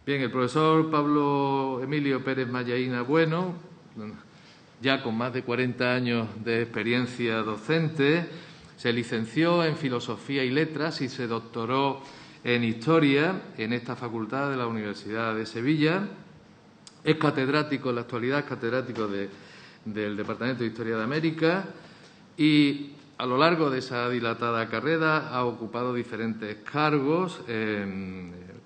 Bien, el profesor Pablo Emilio Pérez Mallaína Bueno, ya con más de 40 años de experiencia docente, se licenció en Filosofía y Letras y se doctoró en Historia en esta facultad de la Universidad de Sevilla. Es catedrático, en la actualidad es catedrático del Departamento de Historia de América y a lo largo de esa dilatada carrera ha ocupado diferentes cargos,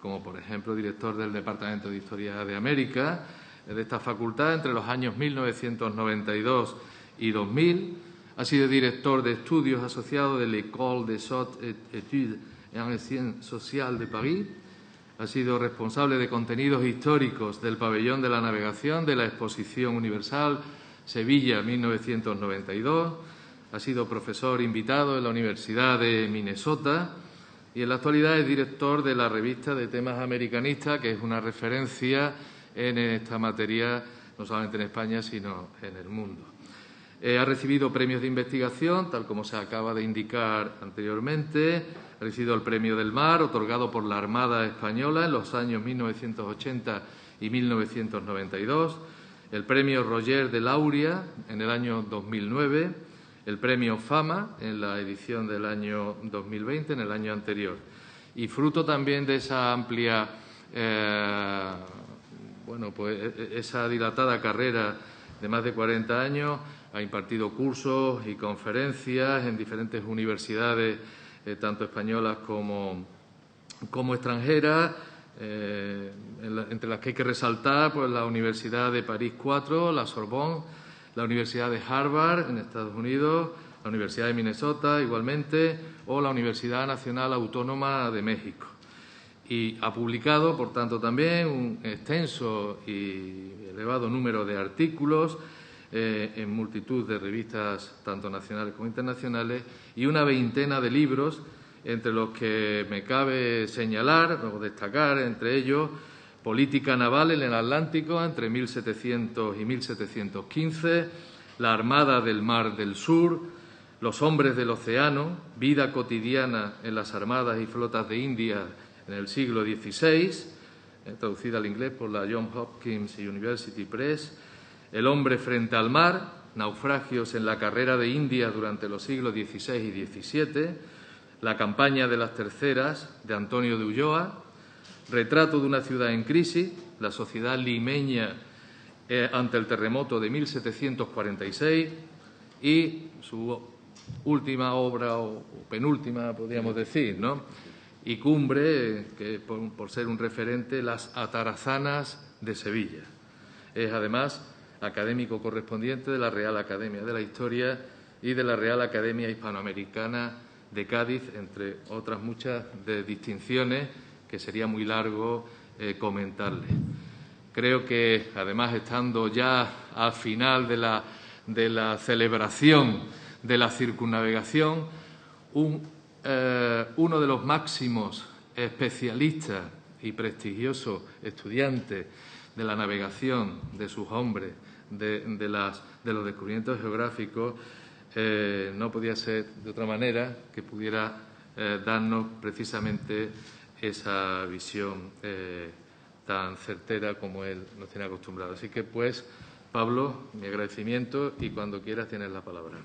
como por ejemplo director del Departamento de Historia de América de esta facultad entre los años 1992 y 2000. Ha sido director de estudios asociado de l'École des Hautes Études en Sciences Sociales de París. Ha sido responsable de contenidos históricos del Pabellón de la Navegación de la Exposición Universal Sevilla 1992. Ha sido profesor invitado en la Universidad de Minnesota y en la actualidad es director de la revista de temas americanistas, que es una referencia en esta materia, no solamente en España, sino en el mundo. Ha recibido premios de investigación, tal como se acaba de indicar anteriormente. Ha recibido el Premio del Mar, otorgado por la Armada Española en los años 1980 y 1992. El Premio Roger de Lauria en el año 2009. El Premio Fama en la edición del año 2020, en el año anterior. Y fruto también de esa amplia, esa dilatada carrera de más de 40 años, ha impartido cursos y conferencias en diferentes universidades, tanto españolas como extranjeras, entre las que hay que resaltar pues, la Universidad de París IV, la Sorbonne, la Universidad de Harvard en Estados Unidos, la Universidad de Minnesota igualmente, o la Universidad Nacional Autónoma de México. Y ha publicado, por tanto, también un extenso y elevado número de artículos en multitud de revistas, tanto nacionales como internacionales, y una veintena de libros, entre los que me cabe señalar o destacar, entre ellos, Política naval en el Atlántico entre 1700 y 1715, La Armada del Mar del Sur, Los hombres del océano, Vida cotidiana en las armadas y flotas de India en el siglo XVI, traducida al inglés por la Johns Hopkins University Press, El hombre frente al mar, Naufragios en la carrera de India durante los siglos XVI y XVII, La campaña de las terceras, de Antonio de Ulloa, Retrato de una ciudad en crisis, la sociedad limeña ante el terremoto de 1746 y su última obra, o penúltima, podríamos decir, ¿no? Y cumbre, que por ser un referente, Las atarazanas de Sevilla. Es además académico correspondiente de la Real Academia de la Historia y de la Real Academia Hispanoamericana de Cádiz, entre otras muchas de distinciones que sería muy largo comentarle. Creo que, además, estando ya al final de la celebración de la circunnavegación, uno de los máximos especialistas y prestigiosos estudiantes de la navegación, de sus hombres, de los descubrimientos geográficos, no podía ser de otra manera que pudiera darnos precisamente esa visión tan certera como él nos tiene acostumbrado. Así que, pues, Pablo, mi agradecimiento y cuando quieras tienes la palabra.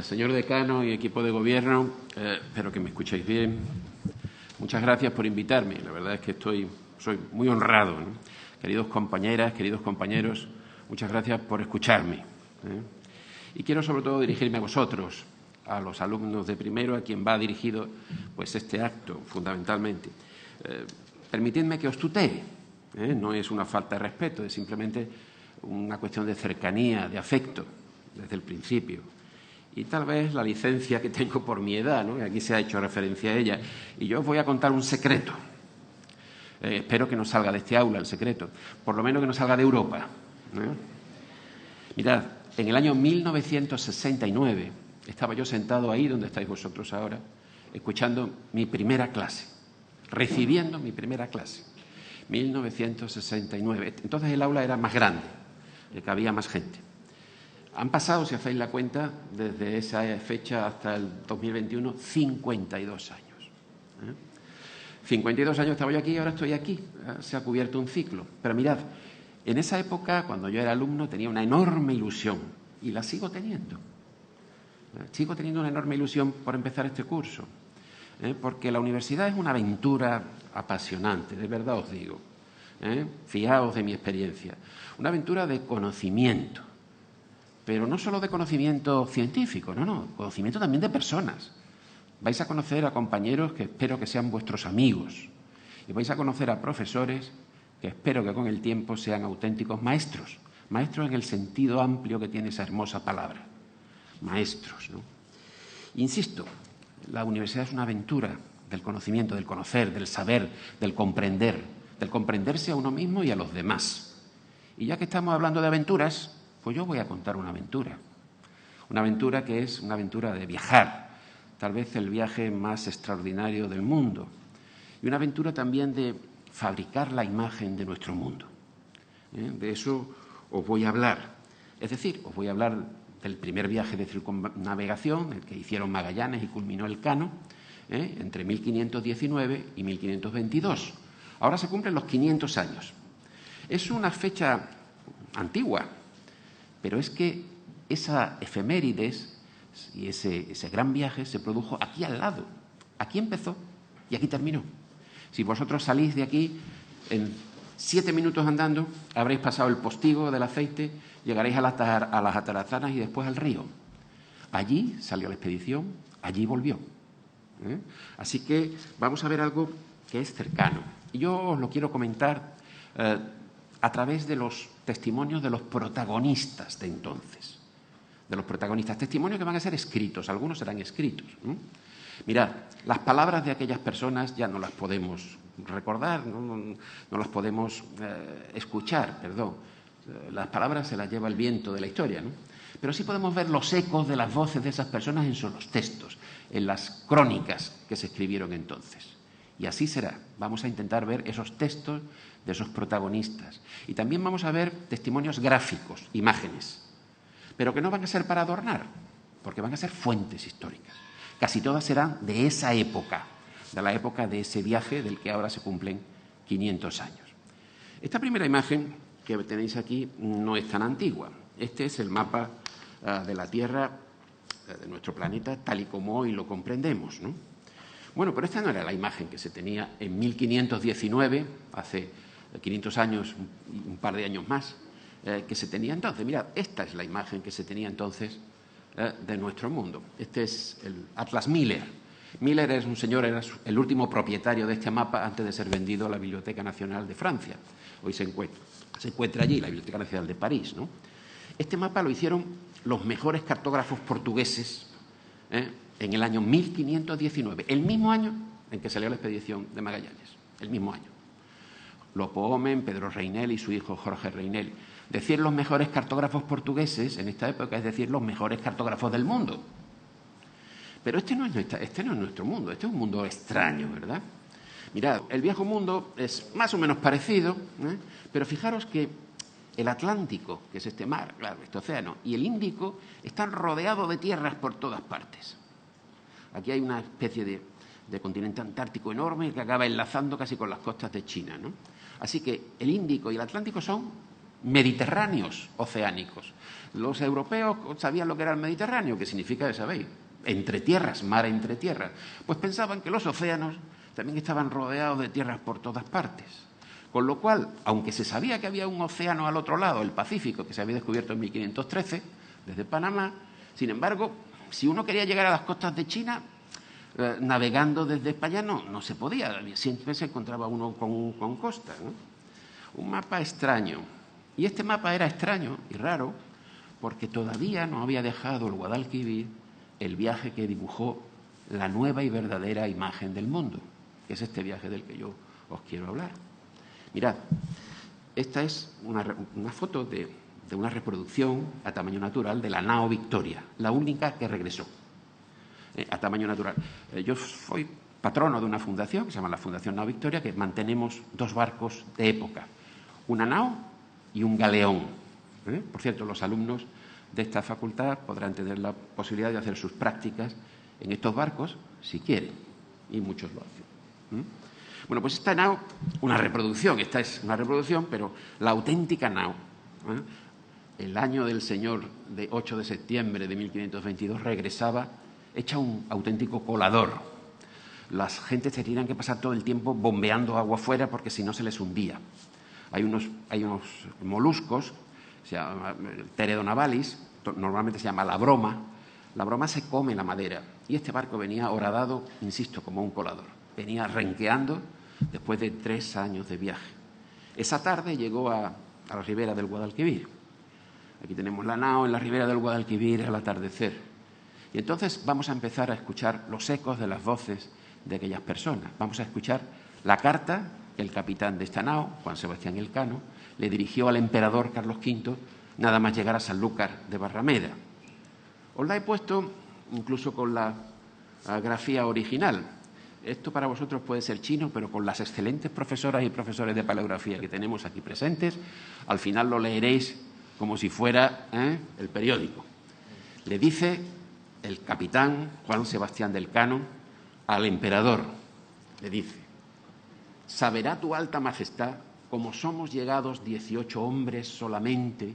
Señor decano y equipo de gobierno, espero que me escuchéis bien. Muchas gracias por invitarme. La verdad es que soy muy honrado, ¿no? Queridos compañeras, queridos compañeros, muchas gracias por escucharme. Y quiero sobre todo dirigirme a vosotros, a los alumnos de primero, a quien va dirigido pues este acto, fundamentalmente. Permitidme que os tutee. No es una falta de respeto, es simplemente una cuestión de cercanía, de afecto, desde el principio. Y tal vez la licencia que tengo por mi edad, ¿no? Aquí se ha hecho referencia a ella. Y yo os voy a contar un secreto. Espero que no salga de este aula el secreto, por lo menos que no salga de Europa. Mirad, en el año 1969 estaba yo sentado ahí donde estáis vosotros ahora, escuchando mi primera clase, recibiendo mi primera clase. 1969. Entonces el aula era más grande, cabía más gente. Han pasado, si hacéis la cuenta, desde esa fecha hasta el 2021, 52 años. 52 años estaba yo aquí y ahora estoy aquí. Se ha cubierto un ciclo. Pero mirad, en esa época, cuando yo era alumno, tenía una enorme ilusión y la sigo teniendo. Sigo teniendo una enorme ilusión por empezar este curso, porque la universidad es una aventura apasionante, de verdad os digo. Fijaos de mi experiencia. Una aventura de conocimiento, pero no solo de conocimiento científico, no, conocimiento también de personas. Vais a conocer a compañeros que espero que sean vuestros amigos y vais a conocer a profesores que espero que con el tiempo sean auténticos maestros, maestros en el sentido amplio que tiene esa hermosa palabra, maestros, ¿no? Insisto, la universidad es una aventura del conocimiento, del conocer, del saber, del comprender, del comprenderse a uno mismo y a los demás. Y ya que estamos hablando de aventuras, pues yo voy a contar una aventura que es una aventura de viajar, tal vez el viaje más extraordinario del mundo, y una aventura también de fabricar la imagen de nuestro mundo. De eso os voy a hablar. Es decir, os voy a hablar del primer viaje de circunnavegación, el que hicieron Magallanes y culminó Elcano, entre 1519 y 1522. Ahora se cumplen los 500 años. Es una fecha antigua, pero es que esa efemérides y ese gran viaje se produjo aquí al lado. Aquí empezó y aquí terminó. Si vosotros salís de aquí en 7 minutos andando, habréis pasado el postigo del aceite, llegaréis a las Atarazanas y después al río. Allí salió la expedición, allí volvió. Así que vamos a ver algo que es cercano. Y yo os lo quiero comentar a través de los testimonios de los protagonistas de entonces. De los protagonistas, testimonios que van a ser escritos, algunos serán escritos. Mirad, las palabras de aquellas personas ya no las podemos recordar, no las podemos escuchar, perdón. Las palabras se las lleva el viento de la historia, ¿no? Pero sí podemos ver los ecos de las voces de esas personas en los textos, en las crónicas que se escribieron entonces. Y así será. Vamos a intentar ver esos textos de esos protagonistas. Y también vamos a ver testimonios gráficos, imágenes, pero que no van a ser para adornar, porque van a ser fuentes históricas. Casi todas serán de esa época, de la época de ese viaje del que ahora se cumplen 500 años. Esta primera imagen que tenéis aquí no es tan antigua. Este es el mapa de la Tierra, de nuestro planeta, tal y como hoy lo comprendemos, ¿no? Bueno, pero esta no era la imagen que se tenía en 1519, hace 500 años, un par de años más, que se tenía entonces. Mirad, esta es la imagen que se tenía entonces de nuestro mundo. Este es el Atlas Miller. Miller es un señor, era el último propietario de este mapa antes de ser vendido a la Biblioteca Nacional de Francia. Hoy se encuentra allí, la Biblioteca Nacional de París, ¿no? Este mapa lo hicieron los mejores cartógrafos portugueses en el año 1519, el mismo año en que salió la expedición de Magallanes, el mismo año. Lopo Homem, Pedro Reinel y su hijo Jorge Reinel. Decir los mejores cartógrafos portugueses en esta época es decir los mejores cartógrafos del mundo. Pero este no es nuestro mundo, este es un mundo extraño, ¿verdad? Mirad, el viejo mundo es más o menos parecido, pero fijaros que el Atlántico, que es este mar, claro, este océano, y el Índico están rodeados de tierras por todas partes. Aquí hay una especie de continente antártico enorme que acaba enlazando casi con las costas de China, ¿no? Así que el Índico y el Atlántico son mediterráneos oceánicos. Los europeos sabían lo que era el Mediterráneo, que significa, sabéis, entre tierras, mar entre tierras. Pues pensaban que los océanos también estaban rodeados de tierras por todas partes. Con lo cual, aunque se sabía que había un océano al otro lado, el Pacífico, que se había descubierto en 1513, desde Panamá, sin embargo, si uno quería llegar a las costas de China, navegando desde España no se podía, siempre se encontraba uno con costa, ¿no? Un mapa extraño. Y este mapa era extraño y raro porque todavía no había dejado el Guadalquivir el viaje que dibujó la nueva y verdadera imagen del mundo, que es este viaje del que yo os quiero hablar. Mirad, esta es una foto de una reproducción a tamaño natural de la nao Victoria, la única que regresó a tamaño natural. Yo soy patrono de una fundación que se llama la Fundación Nao Victoria, que mantenemos 2 barcos de época, una nao y un galeón. Por cierto, los alumnos de esta facultad podrán tener la posibilidad de hacer sus prácticas en estos barcos si quieren, y muchos lo hacen. Bueno, pues esta nao, una reproducción, esta es una reproducción, pero la auténtica nao, el año del señor de 8 de septiembre de 1522 regresaba hecha un auténtico colador. Las gentes tenían que pasar todo el tiempo bombeando agua fuera porque si no se les hundía. Hay unos moluscos, se llama Teredo navalis, normalmente se llama la broma. La broma se come la madera y este barco venía horadado, insisto, como un colador. Venía renqueando después de 3 años de viaje. Esa tarde llegó a la ribera del Guadalquivir. Aquí tenemos la nao en la ribera del Guadalquivir al atardecer. Y entonces vamos a empezar a escuchar los ecos de las voces de aquellas personas. Vamos a escuchar la carta que el capitán de esta nao, Juan Sebastián Elcano, le dirigió al emperador Carlos V nada más llegar a Sanlúcar de Barrameda. Os la he puesto incluso con la grafía original. Esto para vosotros puede ser chino, pero con las excelentes profesoras y profesores de paleografía que tenemos aquí presentes, al final lo leeréis como si fuera el periódico. Le dice el capitán Juan Sebastián del Cano al emperador, le dice: «Saberá tu alta majestad, como somos llegados 18 hombres solamente,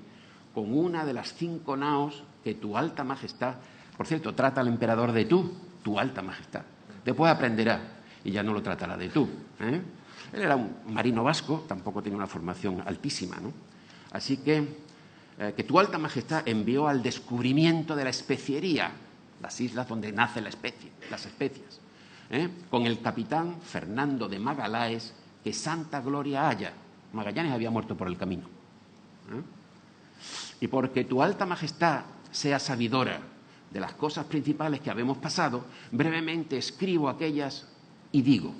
con una de las 5 naos que tu alta majestad», por cierto, trata al emperador de tú, tu alta majestad. Después aprenderá y ya no lo tratará de tú. Él era un marino vasco, tampoco tenía una formación altísima, ¿no? Así que tu alta majestad envió al descubrimiento de la especiería, las islas donde nace las especias, con el capitán Fernando de Magaláes, que santa gloria haya. Magallanes había muerto por el camino. Y porque tu alta majestad sea sabidora de las cosas principales que habemos pasado, brevemente escribo aquellas y digo: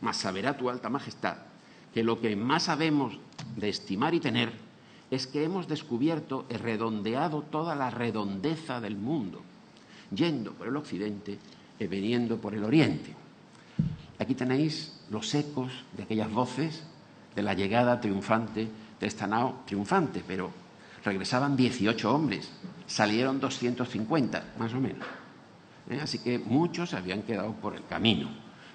mas saberá tu alta majestad que lo que más sabemos de estimar y tener es que hemos descubierto y redondeado toda la redondeza del mundo, yendo por el occidente y viniendo por el oriente. Aquí tenéis los ecos de aquellas voces de la llegada triunfante de esta nao triunfante, pero regresaban 18 hombres, salieron 250, más o menos. Así que muchos se habían quedado por el camino,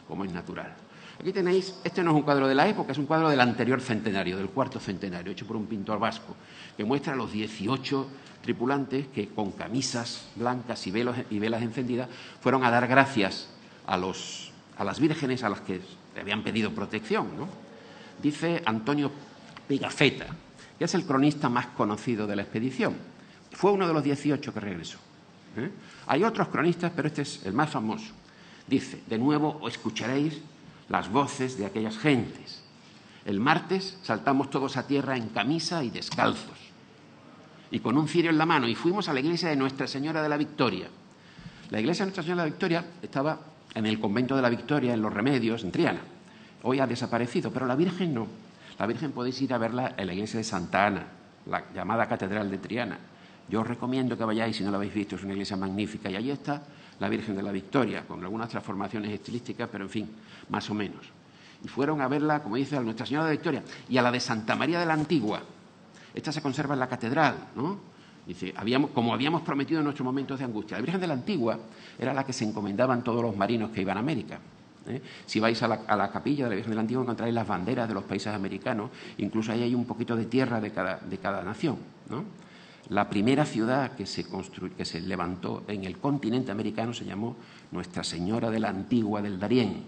como es natural. Aquí tenéis, este no es un cuadro de la época, es un cuadro del anterior centenario, del 4º centenario, hecho por un pintor vasco, que muestra a los 18 tripulantes que con camisas blancas y velas encendidas fueron a dar gracias a las vírgenes a las que le habían pedido protección, ¿no? Dice Antonio Pigafetta, que es el cronista más conocido de la expedición. Fue uno de los 18 que regresó. Hay otros cronistas, pero este es el más famoso. Dice: de nuevo escucharéis las voces de aquellas gentes. El martes saltamos todos a tierra en camisa y descalzos, y con un cirio en la mano, y fuimos a la iglesia de Nuestra Señora de la Victoria. La iglesia de Nuestra Señora de la Victoria estaba en el convento de la Victoria, en Los Remedios, en Triana. Hoy ha desaparecido, pero la Virgen no. La Virgen podéis ir a verla en la iglesia de Santa Ana, la llamada Catedral de Triana. Yo os recomiendo que vayáis si no la habéis visto, es una iglesia magnífica. Y allí está la Virgen de la Victoria, con algunas transformaciones estilísticas, pero en fin, más o menos. Y fueron a verla, como dice, a Nuestra Señora de la Victoria y a la de Santa María de la Antigua. Esta se conserva en la catedral, ¿no? Dice, como habíamos prometido en nuestros momentos de angustia. La Virgen de la Antigua era la que se encomendaban todos los marinos que iban a América. Si vais a la capilla de la Virgen de la Antigua encontraréis las banderas de los países americanos, incluso ahí hay un poquito de tierra de cada nación, ¿no? La primera ciudad que se levantó en el continente americano se llamó Nuestra Señora de la Antigua del Darién.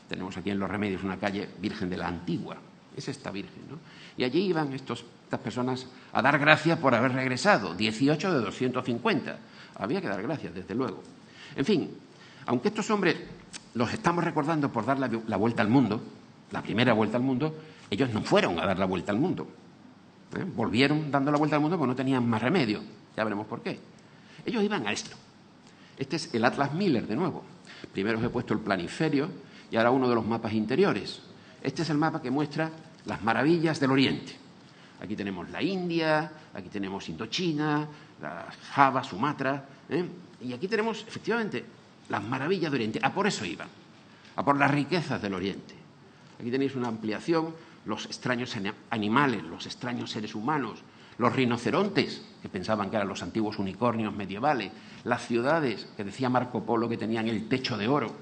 Tenemos aquí en Los Remedios una calle Virgen de la Antigua. Es esta Virgen, ¿no? Y allí iban estas personas a dar gracias por haber regresado, 18 de 250. Había que dar gracias, desde luego. En fin, aunque estos hombres los estamos recordando por dar la vuelta al mundo, la primera vuelta al mundo, ellos no fueron a dar la vuelta al mundo. Volvieron dando la vuelta al mundo porque no tenían más remedio. Ya veremos por qué. Ellos iban a esto. Este es el Atlas Miller, de nuevo. Primero os he puesto el planiferio y ahora uno de los mapas interiores. Este es el mapa que muestra las maravillas del Oriente. Aquí tenemos la India, aquí tenemos Indochina, la Java, Sumatra, y aquí tenemos, efectivamente, las maravillas del Oriente. A por eso iban, a por las riquezas del Oriente. Aquí tenéis una ampliación, los extraños animales, los extraños seres humanos, los rinocerontes, que pensaban que eran los antiguos unicornios medievales, las ciudades, que decía Marco Polo que tenían el techo de oro,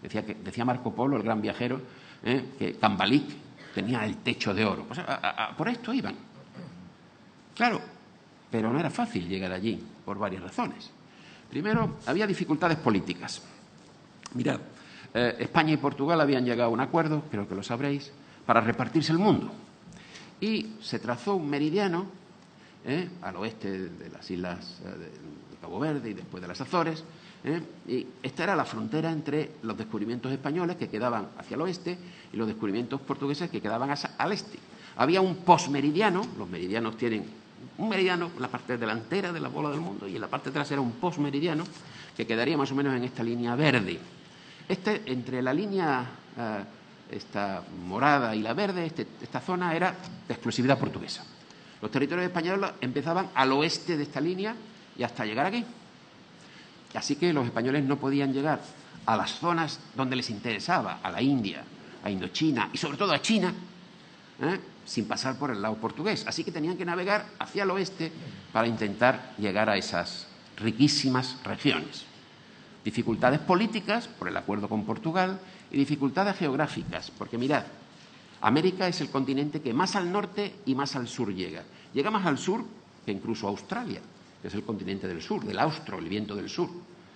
Decía Marco Polo, el gran viajero, que Cambalik tenía el techo de oro. Pues por esto iban. Claro, pero no era fácil llegar allí, por varias razones. Primero, había dificultades políticas. Mirad, España y Portugal habían llegado a un acuerdo, creo que lo sabréis, para repartirse el mundo. Y se trazó un meridiano al oeste de las islas de Cabo Verde y después de las Azores. Y esta era la frontera entre los descubrimientos españoles, que quedaban hacia el oeste, y los descubrimientos portugueses, que quedaban al este. Había un posmeridiano. Los meridianos tienen un meridiano en la parte delantera de la bola del mundo y en la parte trasera un posmeridiano, que quedaría más o menos en esta línea verde. Entre la línea esta morada y la verde, esta zona era de exclusividad portuguesa. Los territorios españoles empezaban al oeste de esta línea y hasta llegar aquí. Así que los españoles no podían llegar a las zonas donde les interesaba, a la India, a Indochina y sobre todo a China, sin pasar por el lado portugués. Así que tenían que navegar hacia el oeste para intentar llegar a esas riquísimas regiones. Dificultades políticas por el acuerdo con Portugal y dificultades geográficas, porque mirad, América es el continente que más al norte y más al sur llega. Llega más al sur que incluso Australia, que es el continente del sur, del austro, el viento del sur,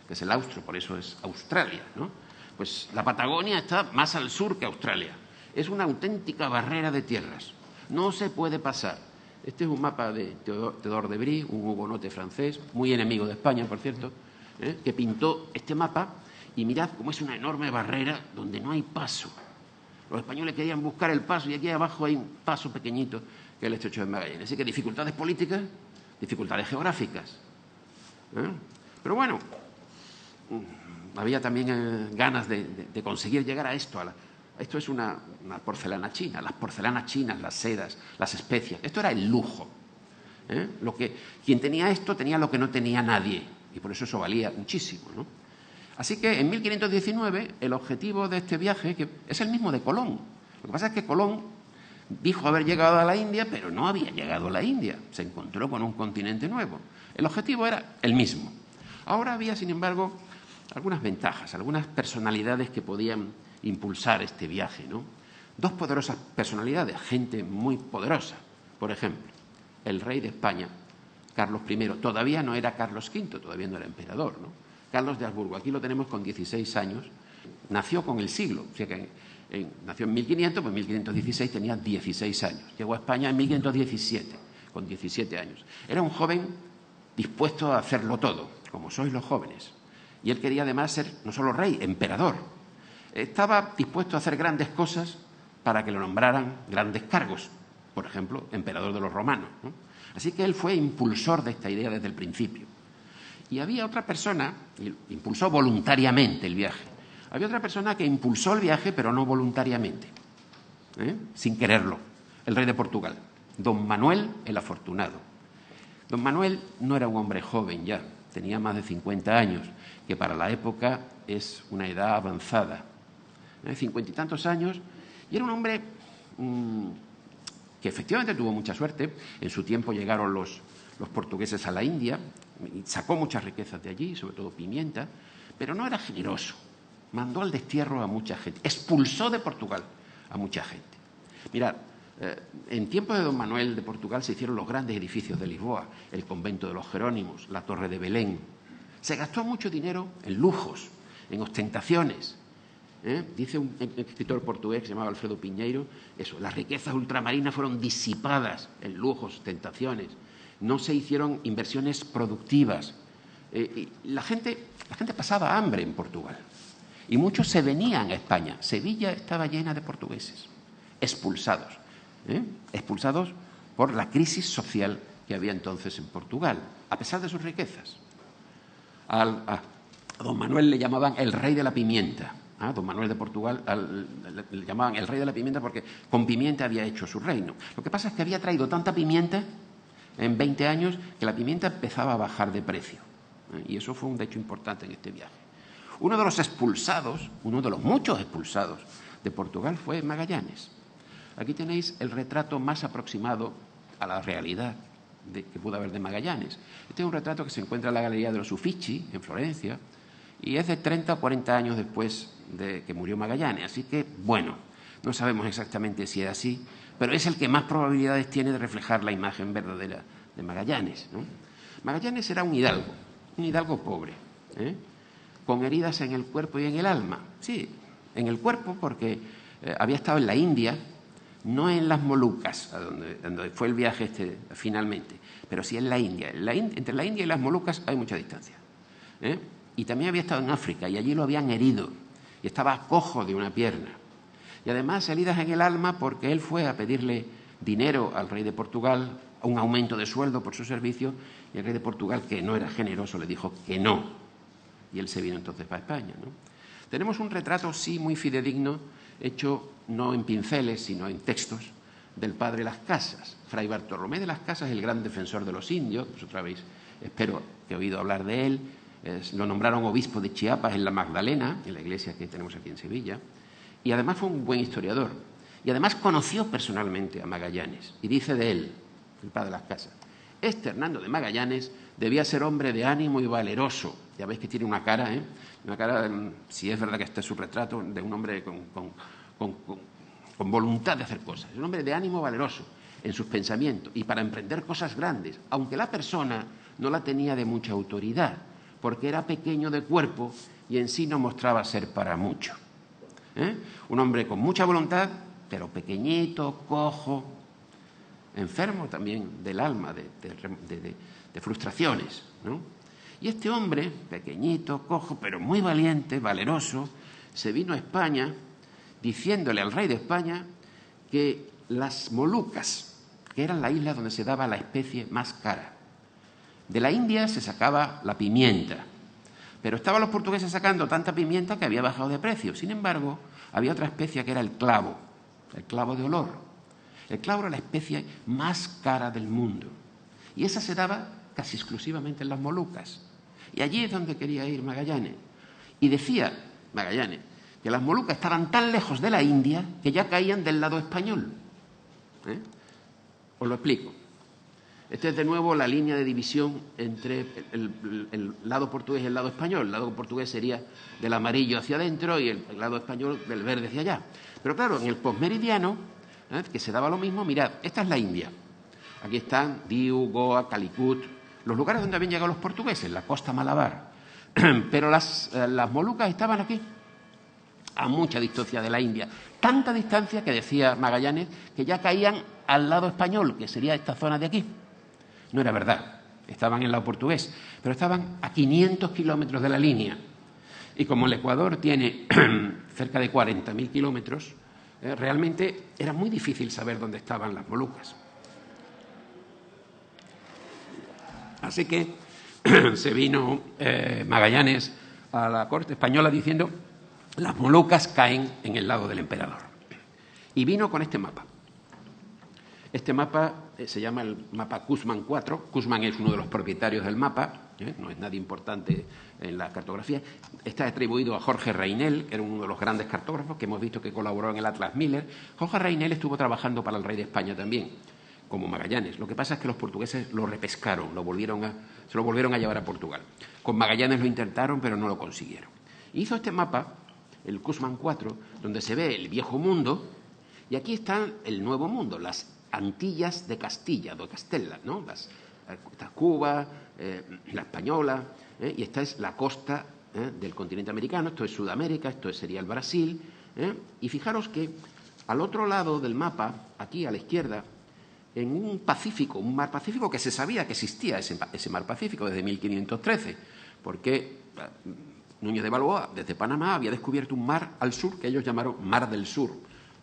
que es el austro, por eso es Australia, ¿no? Pues la Patagonia está más al sur que Australia. Es una auténtica barrera de tierras. No se puede pasar. Este es un mapa de Théodore de Bry, un hugonote francés, muy enemigo de España, por cierto, que pintó este mapa, y mirad cómo es una enorme barrera donde no hay paso. Los españoles querían buscar el paso y aquí abajo hay un paso pequeñito que es el Estrecho de Magallanes. Así que dificultades políticas, dificultades geográficas. Pero bueno, había también ganas de conseguir llegar a esto. Esto es una porcelana china, las porcelanas chinas, las sedas, las especias. Esto era el lujo. Quien tenía esto tenía lo que no tenía nadie y por eso valía muchísimo, ¿no? Así que en 1519 el objetivo de este viaje, que es el mismo de Colón. Lo que pasa es que Colón dijo haber llegado a la India, pero no había llegado a la India. Se encontró con un continente nuevo. El objetivo era el mismo. Ahora había, sin embargo, algunas ventajas, algunas personalidades que podían impulsar este viaje, ¿no? Dos poderosas personalidades, gente muy poderosa. Por ejemplo, el rey de España, Carlos I, todavía no era Carlos V, todavía no era emperador, ¿no? Carlos de Habsburgo, aquí lo tenemos con 16 años, nació con el siglo, o sea que nació en 1500, pues en 1516 tenía 16 años. Llegó a España en 1517, con 17 años. Era un joven dispuesto a hacerlo todo, como sois los jóvenes. Y él quería además ser no solo rey, emperador. Estaba dispuesto a hacer grandes cosas para que lo nombraran grandes cargos, por ejemplo, emperador de los romanos, ¿no? Así que él fue impulsor de esta idea desde el principio. Y había otra persona, y impulsó voluntariamente el viaje. Había otra persona que impulsó el viaje, pero no voluntariamente, sin quererlo, el rey de Portugal, don Manuel el Afortunado. Don Manuel no era un hombre joven ya, tenía más de 50 años, que para la época es una edad avanzada. 50 y tantos años, y era un hombre que efectivamente tuvo mucha suerte. En su tiempo llegaron los portugueses a la India, y sacó muchas riquezas de allí, sobre todo pimienta, pero no era generoso. Mandó al destierro a mucha gente, expulsó de Portugal a mucha gente. Mirad, en tiempos de don Manuel de Portugal se hicieron los grandes edificios de Lisboa, el convento de los Jerónimos, la Torre de Belén. Se gastó mucho dinero en lujos, en ostentaciones. Dice un escritor portugués que se llamaba Alfredo Pinheiro, eso, las riquezas ultramarinas fueron disipadas en lujos, ostentaciones. No se hicieron inversiones productivas. Y la gente pasaba hambre en Portugal. Y muchos se venían a España. Sevilla estaba llena de portugueses, expulsados. Expulsados por la crisis social que había entonces en Portugal, a pesar de sus riquezas. A don Manuel le llamaban el rey de la pimienta. Don Manuel de Portugal le llamaban el rey de la pimienta porque con pimienta había hecho su reino. Lo que pasa es que había traído tanta pimienta en 20 años que la pimienta empezaba a bajar de precio. Y eso fue un hecho importante en este viaje. Uno de los expulsados, uno de los muchos expulsados de Portugal fue Magallanes. Aquí tenéis el retrato más aproximado a la realidad que pudo haber de Magallanes. Este es un retrato que se encuentra en la Galería de los Uffizi, en Florencia, y es de 30 o 40 años después de que murió Magallanes. Así que, bueno, no sabemos exactamente si es así, pero es el que más probabilidades tiene de reflejar la imagen verdadera de Magallanes, ¿no? Magallanes era un hidalgo pobre, con heridas en el cuerpo y en el alma. Sí, en el cuerpo porque había estado en la India, no en las Molucas, donde fue el viaje finalmente, pero sí en la India. Entre la India y las Molucas hay mucha distancia. Y también había estado en África y allí lo habían herido y estaba cojo de una pierna. Y además heridas en el alma porque él fue a pedirle dinero al rey de Portugal, un aumento de sueldo por su servicio, y el rey de Portugal, que no era generoso, le dijo que no. Y él se vino entonces para España, ¿no? Tenemos un retrato, sí, muy fidedigno, hecho no en pinceles, sino en textos, del padre Las Casas. Fray Bartolomé de Las Casas, el gran defensor de los indios, vosotros habéis, espero que he oído hablar de él, lo nombraron obispo de Chiapas en la Magdalena, en la iglesia que tenemos aquí en Sevilla, y además fue un buen historiador. Y además conoció personalmente a Magallanes, y dice de él, el padre Las Casas: este Hernando de Magallanes debía ser hombre de ánimo y valeroso. Ya veis que tiene una cara, una cara, si es verdad que este es su retrato, de un hombre con voluntad de hacer cosas. Es un hombre de ánimo valeroso en sus pensamientos y para emprender cosas grandes, aunque la persona no la tenía de mucha autoridad, porque era pequeño de cuerpo y en sí no mostraba ser para mucho. Un hombre con mucha voluntad, pero pequeñito, cojo, enfermo también del alma, de frustraciones, ¿no? Y este hombre, pequeñito, cojo, pero muy valiente, valeroso, se vino a España diciéndole al rey de España que las Molucas, que eran la isla donde se daba la especie más cara, de la India se sacaba la pimienta, pero estaban los portugueses sacando tanta pimienta que había bajado de precio. Sin embargo, había otra especie que era el clavo de olor. El clavo era la especie más cara del mundo y esa se daba casi exclusivamente en las Molucas. Y allí es donde quería ir Magallanes. Y decía Magallanes que las Molucas estaban tan lejos de la India que ya caían del lado español. Os lo explico. Esta es de nuevo la línea de división entre el lado portugués y el lado español. El lado portugués sería del amarillo hacia adentro y el lado español del verde hacia allá. Pero claro, en el posmeridiano, que se daba lo mismo, mirad, esta es la India. Aquí están Diu, Goa, Calicut, los lugares donde habían llegado los portugueses, la costa Malabar. Pero las Molucas estaban aquí, a mucha distancia de la India. Tanta distancia que decía Magallanes que ya caían al lado español, que sería esta zona de aquí. No era verdad, estaban en el lado portugués, pero estaban a 500 kilómetros de la línea. Y como el Ecuador tiene cerca de 40.000 kilómetros, realmente era muy difícil saber dónde estaban las Molucas. Así que se vino Magallanes a la corte española diciendo: las Molucas caen en el lado del emperador. Y vino con este mapa. Este mapa se llama el mapa Cushman IV. Cushman es uno de los propietarios del mapa, no es nadie importante en la cartografía. Está atribuido a Jorge Reinel, que era uno de los grandes cartógrafos que hemos visto que colaboró en el Atlas Miller. Jorge Reinel estuvo trabajando para el rey de España también, como Magallanes. Lo que pasa es que los portugueses lo repescaron, se lo volvieron a llevar a Portugal. Con Magallanes lo intentaron, pero no lo consiguieron. Hizo este mapa, el Cushman IV, donde se ve el viejo mundo, y aquí está el nuevo mundo, las Antillas de Castilla, de Castella, ¿no? Esta es Cuba, la Española, y esta es la costa del continente americano, esto es Sudamérica, esto sería el Brasil. Y fijaros que al otro lado del mapa, aquí a la izquierda, en un Pacífico, un mar Pacífico que se sabía que existía ese mar Pacífico desde 1513, porque Núñez de Balboa desde Panamá había descubierto un mar al sur que ellos llamaron Mar del Sur,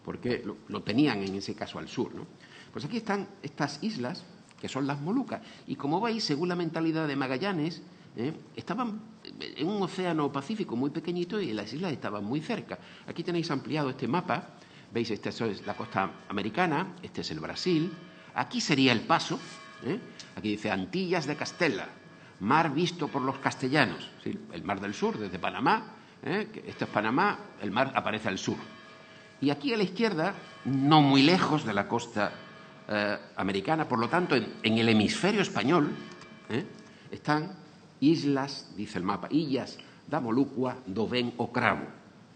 porque lo tenían en ese caso al sur, ¿no? Pues aquí están estas islas, que son las Molucas, y como veis, según la mentalidad de Magallanes, estaban en un océano Pacífico muy pequeñito y las islas estaban muy cerca. Aquí tenéis ampliado este mapa, veis, esta es la costa americana, este es el Brasil, aquí sería el Paso, aquí dice Antillas de Castella, mar visto por los castellanos, ¿sí? El mar del sur, desde Panamá, esto es Panamá, el mar aparece al sur. Y aquí a la izquierda, no muy lejos de la costa americana, por lo tanto, en el hemisferio español, están islas, dice el mapa, illas da Molúcua do ven o cravo,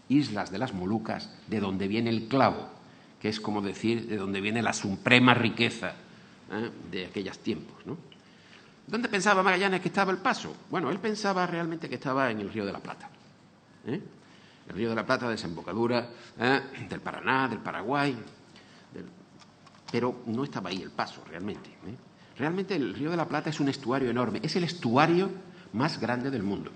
islas de las Molucas, de donde viene el clavo, que es como decir de donde viene la suprema riqueza de aquellos tiempos, ¿no? ¿Dónde pensaba Magallanes que estaba el paso? Bueno, él pensaba realmente que estaba en el Río de la Plata. El Río de la Plata, desembocadura del Paraná, del Paraguay, pero no estaba ahí el paso realmente. Realmente el Río de la Plata es un estuario enorme, es el estuario más grande del mundo.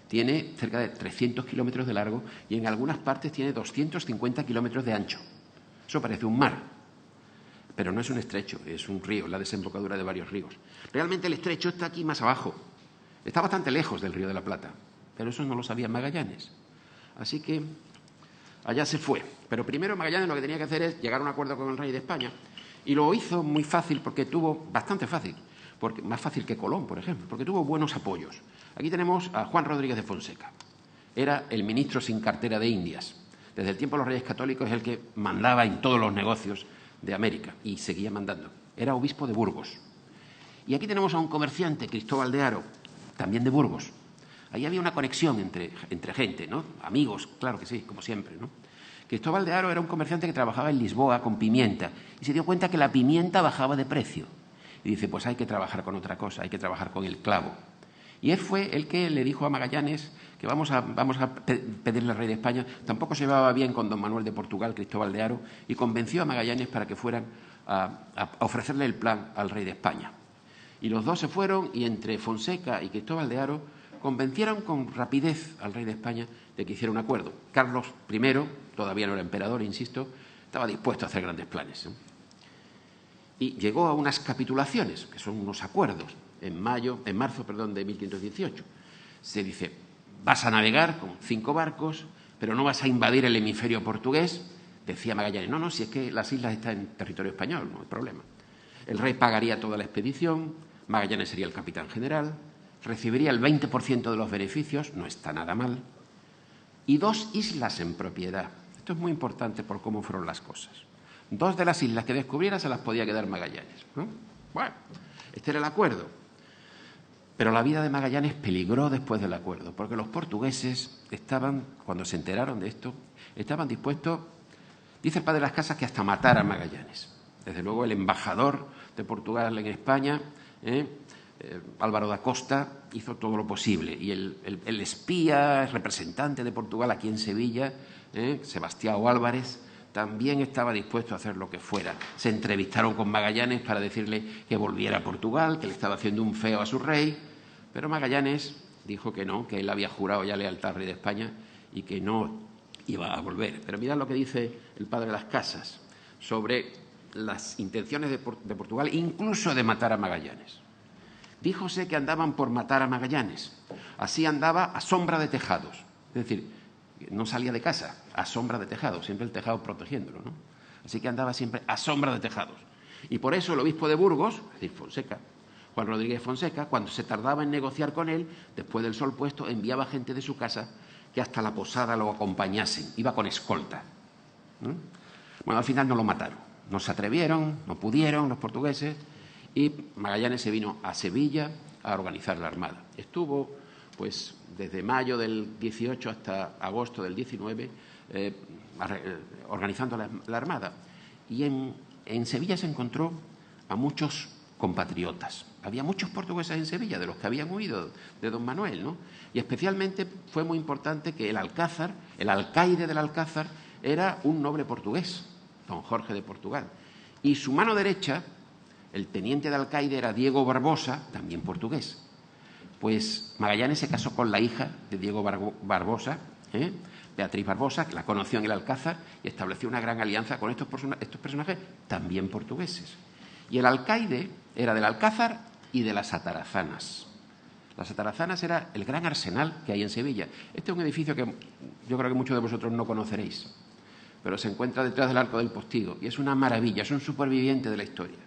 Tiene cerca de 300 kilómetros de largo y en algunas partes tiene 250 kilómetros de ancho. Eso parece un mar, pero no es un estrecho, es un río, la desembocadura de varios ríos. Realmente el estrecho está aquí más abajo, está bastante lejos del Río de la Plata, pero eso no lo sabía Magallanes. Así que allá se fue. Pero primero Magallanes lo que tenía que hacer es llegar a un acuerdo con el rey de España y lo hizo muy fácil porque tuvo, bastante fácil, porque, más fácil que Colón, por ejemplo, porque tuvo buenos apoyos. Aquí tenemos a Juan Rodríguez de Fonseca. Era el ministro sin cartera de Indias. Desde el tiempo de los Reyes Católicos es el que mandaba en todos los negocios de América y seguía mandando. Era obispo de Burgos. Y aquí tenemos a un comerciante, Cristóbal de Haro, también de Burgos. Ahí había una conexión entre gente, ¿no? Amigos, claro que sí, como siempre, ¿no? Cristóbal de Haro era un comerciante que trabajaba en Lisboa con pimienta y se dio cuenta que la pimienta bajaba de precio. Y dice, pues hay que trabajar con otra cosa, hay que trabajar con el clavo. Y él fue el que le dijo a Magallanes que vamos a pedirle al rey de España. Tampoco se llevaba bien con don Manuel de Portugal, Cristóbal de Haro, y convenció a Magallanes para que fueran a ofrecerle el plan al rey de España. Y los dos se fueron y entre Fonseca y Cristóbal de Haro convencieron con rapidez al rey de España de que hiciera un acuerdo. Carlos I, todavía no era emperador, insisto, estaba dispuesto a hacer grandes planes, ¿no? Y llegó a unas capitulaciones, que son unos acuerdos, en marzo de 1518. Se dice, vas a navegar con 5 barcos, pero no vas a invadir el hemisferio portugués. Decía Magallanes, no, si es que las islas están en territorio español, no hay problema. El rey pagaría toda la expedición, Magallanes sería el capitán general, recibiría el 20% de los beneficios, no está nada mal, y 2 islas en propiedad. Esto es muy importante por cómo fueron las cosas. 2 de las islas que descubriera se las podía quedar Magallanes, ¿no? Bueno, este era el acuerdo. Pero la vida de Magallanes peligró después del acuerdo, porque los portugueses estaban, cuando se enteraron de esto, estaban dispuestos, dice el padre de las Casas, que hasta matar a Magallanes. Desde luego el embajador de Portugal en España, Álvaro da Costa, hizo todo lo posible. Y el espía, el representante de Portugal aquí en Sevilla, Sebastián Álvarez, también estaba dispuesto a hacer lo que fuera. Se entrevistaron con Magallanes para decirle que volviera a Portugal, que le estaba haciendo un feo a su rey, pero Magallanes dijo que no, que él había jurado ya lealtad al rey de España y que no iba a volver. Pero mirad lo que dice el padre de las Casas sobre las intenciones de Portugal, incluso de matar a Magallanes. Díjose que andaban por matar a Magallanes. Así andaba a sombra de tejados. Es decir, no salía de casa, a sombra de tejados, siempre el tejado protegiéndolo, ¿no? Así que andaba siempre a sombra de tejados. Y por eso el obispo de Burgos, es decir, Fonseca, Juan Rodríguez Fonseca, cuando se tardaba en negociar con él, después del sol puesto, enviaba gente de su casa que hasta la posada lo acompañasen. Iba con escolta, ¿no? Bueno, al final no lo mataron. No se atrevieron, no pudieron los portugueses y Magallanes se vino a Sevilla a organizar la armada. Estuvo, pues, desde mayo del 18 hasta agosto del 19 organizando la armada. Y en Sevilla se encontró a muchos compatriotas. Había muchos portugueses en Sevilla, de los que habían huido de don Manuel, ¿no? Y especialmente fue muy importante que el alcázar, el alcaide del alcázar, era un noble portugués, don Jorge de Portugal. Y su mano derecha, el teniente de alcaide, era Diego Barbosa, también portugués. Pues Magallanes se casó con la hija de Diego Barbosa, Beatriz Barbosa, que la conoció en el Alcázar y estableció una gran alianza con estos personajes también portugueses. Y el alcaide era del Alcázar y de las Atarazanas. Las Atarazanas era el gran arsenal que hay en Sevilla. Este es un edificio que yo creo que muchos de vosotros no conoceréis, pero se encuentra detrás del Arco del Postigo y es una maravilla, es un superviviente de la historia,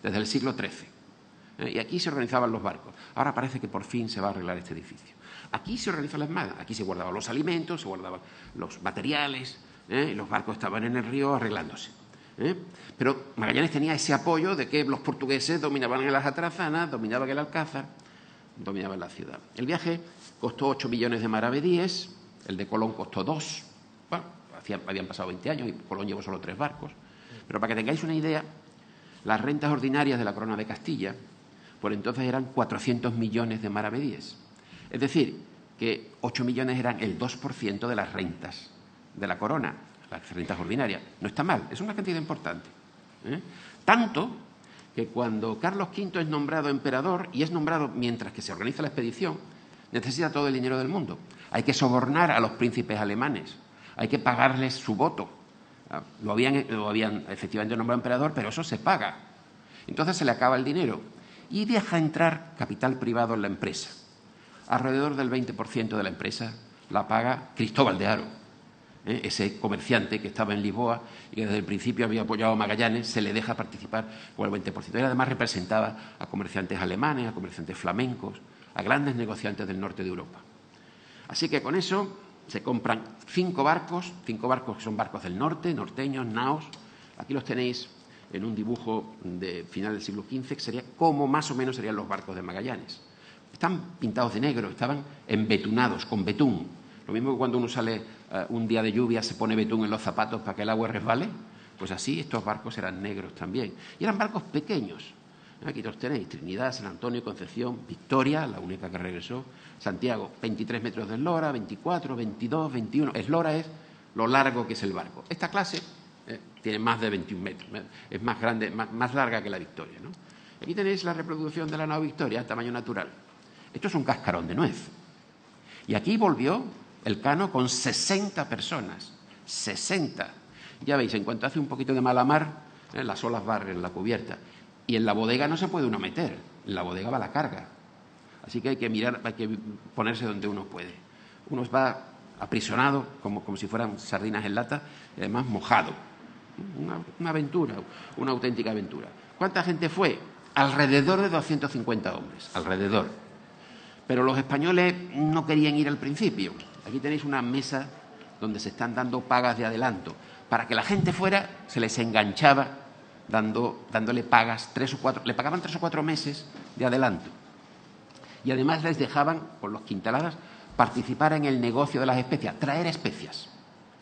desde el siglo XIII. Y aquí se organizaban los barcos. Ahora parece que por fin se va a arreglar este edificio. Aquí se organizan las armadas, aquí se guardaban los alimentos, se guardaban los materiales, y los barcos estaban en el río arreglándose. Pero Magallanes tenía ese apoyo de que los portugueses dominaban en las Atarazanas, dominaban el Alcázar. dominaban la ciudad. El viaje costó 8 millones de maravedíes, el de Colón costó 2. Bueno, habían pasado 20 años y Colón llevó solo 3 barcos. Pero para que tengáis una idea, las rentas ordinarias de la corona de Castilla por entonces eran 400 millones de maravedíes. Es decir, que 8 millones eran el 2% de las rentas de la corona, las rentas ordinarias. No está mal, es una cantidad importante. Tanto que cuando Carlos V es nombrado emperador, y es nombrado mientras que se organiza la expedición, necesita todo el dinero del mundo. Hay que sobornar a los príncipes alemanes, hay que pagarles su voto. Lo habían efectivamente nombrado emperador, pero eso se paga. Entonces se le acaba el dinero y deja entrar capital privado en la empresa. Alrededor del 20% de la empresa la paga Cristóbal de Haro, ese comerciante que estaba en Lisboa y que desde el principio había apoyado a Magallanes, se le deja participar por el 20%. Él además representaba a comerciantes alemanes, a comerciantes flamencos, a grandes negociantes del norte de Europa. Así que con eso se compran 5 barcos que son barcos del norte, norteños, naos. Aquí los tenéis en un dibujo de final del siglo XV, que sería como más o menos serían los barcos de Magallanes. Están pintados de negro, estaban embetunados, con betún. Lo mismo que cuando uno sale un día de lluvia se pone betún en los zapatos para que el agua resbale, pues así estos barcos eran negros también. Y eran barcos pequeños. Aquí los tenéis, Trinidad, San Antonio, Concepción, Victoria, la única que regresó, Santiago, 23 metros de eslora, 24, 22, 21. Eslora es lo largo que es el barco. Esta clase tiene más de 21 metros, es más grande, más larga que la Victoria, ¿no? Aquí tenéis la reproducción de la nao Victoria, tamaño natural. Esto es un cascarón de nuez. Y aquí volvió el Cano con 60 personas. 60. Ya veis, en cuanto hace un poquito de mala mar, las olas barren la cubierta. Y en la bodega no se puede uno meter. En la bodega va la carga. Así que hay que mirar, hay que ponerse donde uno puede. Uno va aprisionado, como si fueran sardinas en lata, y además mojado. Una aventura, una auténtica aventura. ¿Cuánta gente fue? Alrededor de 250 hombres. Alrededor. Pero los españoles no querían ir al principio. Aquí tenéis una mesa donde se están dando pagas de adelanto. Para que la gente fuera, se les enganchaba dándole pagas 3 o 4, le pagaban 3 o 4 meses de adelanto. Y además les dejaban, con los quintaladas, participar en el negocio de las especias, traer especias.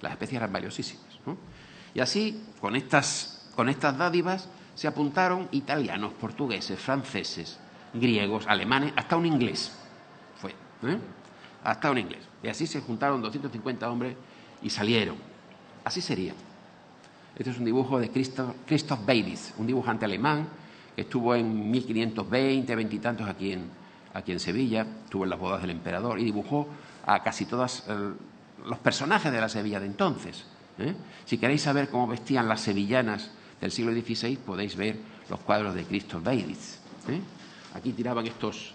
Las especias eran valiosísimas, ¿no? Y así, con estas dádivas, se apuntaron italianos, portugueses, franceses, griegos, alemanes, hasta un inglés. Hasta un inglés. Y así se juntaron 250 hombres y salieron. Así sería. Este es un dibujo de Christoph Baedis, un dibujante alemán que estuvo en 1520, 20 y tantos aquí en Sevilla, estuvo en las bodas del emperador y dibujó a casi todos los personajes de la Sevilla de entonces. Si queréis saber cómo vestían las sevillanas del siglo XVI, podéis ver los cuadros de Christoph Baedis. Aquí tiraban estos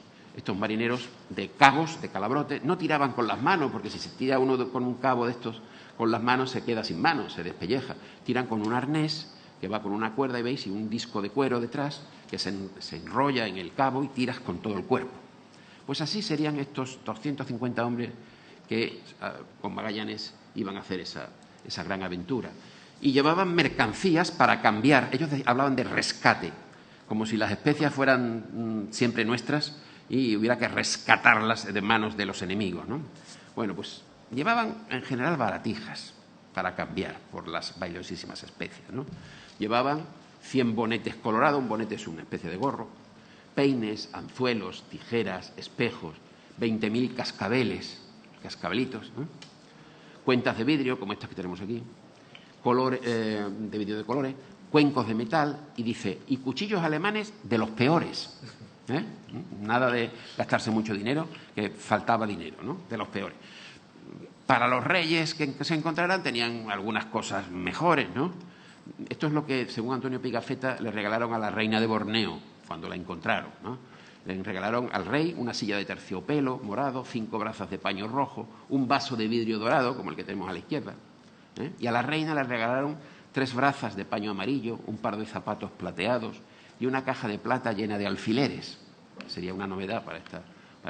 marineros de cabos, de calabrote. No tiraban con las manos, porque si se tira uno con un cabo de estos con las manos se queda sin manos, se despelleja. Tiran con un arnés que va con una cuerda, y veis, y un disco de cuero detrás que se enrolla en el cabo y tiras con todo el cuerpo. Pues así serían estos 250 hombres que con Magallanes iban a hacer esa gran aventura. Y llevaban mercancías para cambiar. Ellos hablaban de rescate, como si las especias fueran siempre nuestras y hubiera que rescatarlas de manos de los enemigos, ¿no? Bueno, pues llevaban en general baratijas para cambiar por las valiosísimas especias, ¿no? Llevaban 100 bonetes colorados, un bonete es una especie de gorro, peines, anzuelos, tijeras, espejos, 20.000 cascabelitos, ¿no? Cuentas de vidrio, como estas que tenemos aquí, de vidrio de colores, cuencos de metal, y dice, y cuchillos alemanes de los peores. Nada de gastarse mucho dinero, que faltaba dinero, ¿no? De los peores. Para los reyes que se encontraran tenían algunas cosas mejores, ¿no? Esto es lo que, según Antonio Pigafetta, le regalaron a la reina de Borneo cuando la encontraron, ¿no? Le regalaron al rey una silla de terciopelo morado, 5 brazas de paño rojo, un vaso de vidrio dorado, como el que tenemos a la izquierda, y a la reina le regalaron 3 brazas de paño amarillo, un par de zapatos plateados y una caja de plata llena de alfileres. Sería una novedad para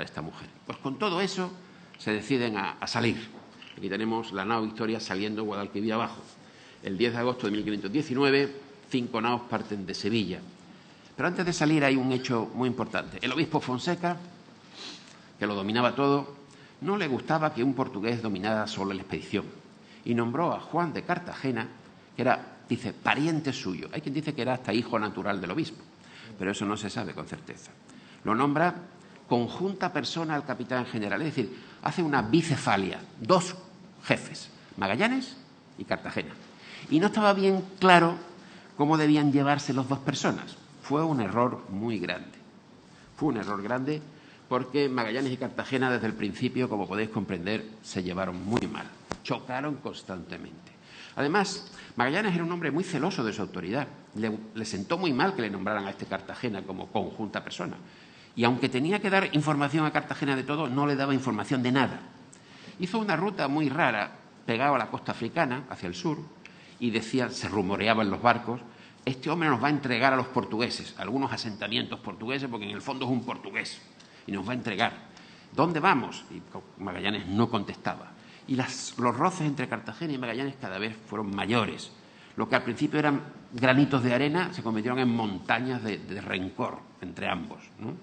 esta mujer. Pues con todo eso se deciden a salir. Aquí tenemos la nao Victoria saliendo Guadalquivir abajo. El 10 de agosto de 1519, 5 naos parten de Sevilla. Pero antes de salir hay un hecho muy importante. El obispo Fonseca que lo dominaba todo, no le gustaba que un portugués dominara solo la expedición y nombró a Juan de Cartagena, que era, dice, pariente suyo. Hay quien dice que era hasta hijo natural del obispo, pero eso no se sabe con certeza. Lo nombra conjunta persona al capitán general, es decir, hace una bicefalia, 2 jefes, Magallanes y Cartagena. Y no estaba bien claro cómo debían llevarse las 2 personas. Fue un error muy grande. Fue un error grande porque Magallanes y Cartagena desde el principio, como podéis comprender, se llevaron muy mal. Chocaron constantemente. Además, Magallanes era un hombre muy celoso de su autoridad. Le sentó muy mal que le nombraran a este Cartagena como conjunta persona. Y aunque tenía que dar información a Cartagena de todo, no le daba información de nada. Hizo una ruta muy rara, pegado a la costa africana, hacia el sur, y decía, se rumoreaba en los barcos, este hombre nos va a entregar a los portugueses, a algunos asentamientos portugueses, porque en el fondo es un portugués, y nos va a entregar. ¿Dónde vamos? Y Magallanes no contestaba. Y los roces entre Cartagena y Magallanes cada vez fueron mayores. Lo que al principio eran granitos de arena se convirtieron en montañas de rencor entre ambos, ¿no?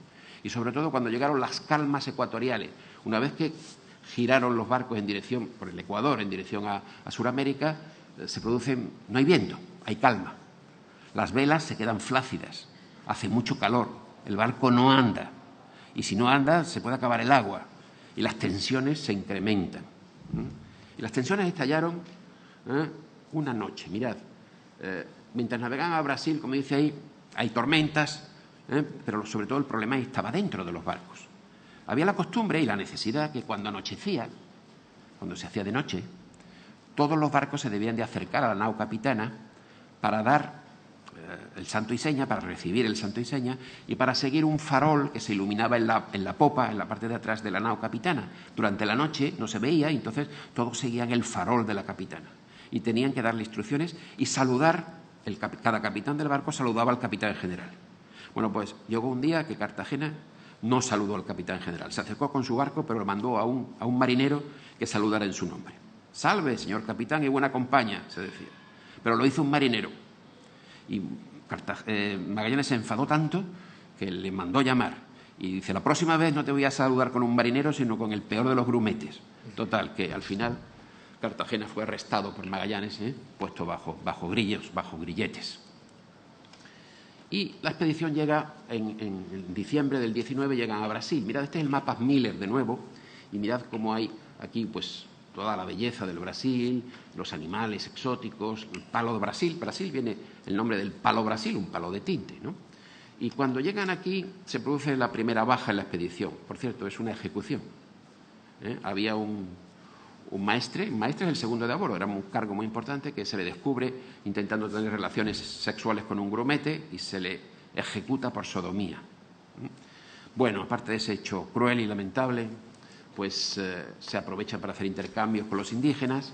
Y sobre todo cuando llegaron las calmas ecuatoriales, una vez que giraron los barcos en dirección, por el Ecuador, en dirección a Sudamérica, se producen, no hay viento, hay calma. Las velas se quedan flácidas, hace mucho calor, el barco no anda. Y si no anda, se puede acabar el agua. Y las tensiones se incrementan. Y las tensiones estallaron una noche. Mirad, mientras navegaban a Brasil, como dice ahí, hay tormentas, pero sobre todo el problema estaba dentro de los barcos. Había la costumbre y la necesidad que cuando anochecía, cuando se hacía de noche, todos los barcos se debían de acercar a la nao capitana para dar el santo y seña, para recibir el santo y seña y para seguir un farol que se iluminaba en la popa, en la parte de atrás de la nao capitana. Durante la noche no se veía y entonces todos seguían el farol de la capitana y tenían que darle instrucciones y saludar, cada capitán del barco saludaba al capitán general. Bueno, pues llegó un día que Cartagena no saludó al capitán general, se acercó con su barco pero lo mandó a un marinero que saludara en su nombre. Salve, señor capitán, y buena compañía, se decía. Pero lo hizo un marinero. Y Magallanes se enfadó tanto que le mandó llamar. Y dice, la próxima vez no te voy a saludar con un marinero, sino con el peor de los grumetes. Total, que al final Cartagena fue arrestado por Magallanes, puesto bajo grilletes. Y la expedición llega en diciembre del 19, llegan a Brasil. Mirad, este es el mapa Miller de nuevo. Y mirad cómo hay aquí, pues, toda la belleza del Brasil, los animales exóticos, el palo de Brasil. Brasil viene el nombre del palo Brasil, un palo de tinte, ¿no? Y cuando llegan aquí se produce la primera baja en la expedición. Por cierto, es una ejecución. Había un maestre es el segundo de a bordo, era un cargo muy importante que se le descubre intentando tener relaciones sexuales con un grumete y se le ejecuta por sodomía. Bueno, aparte de ese hecho cruel y lamentable, pues se aprovecha para hacer intercambios con los indígenas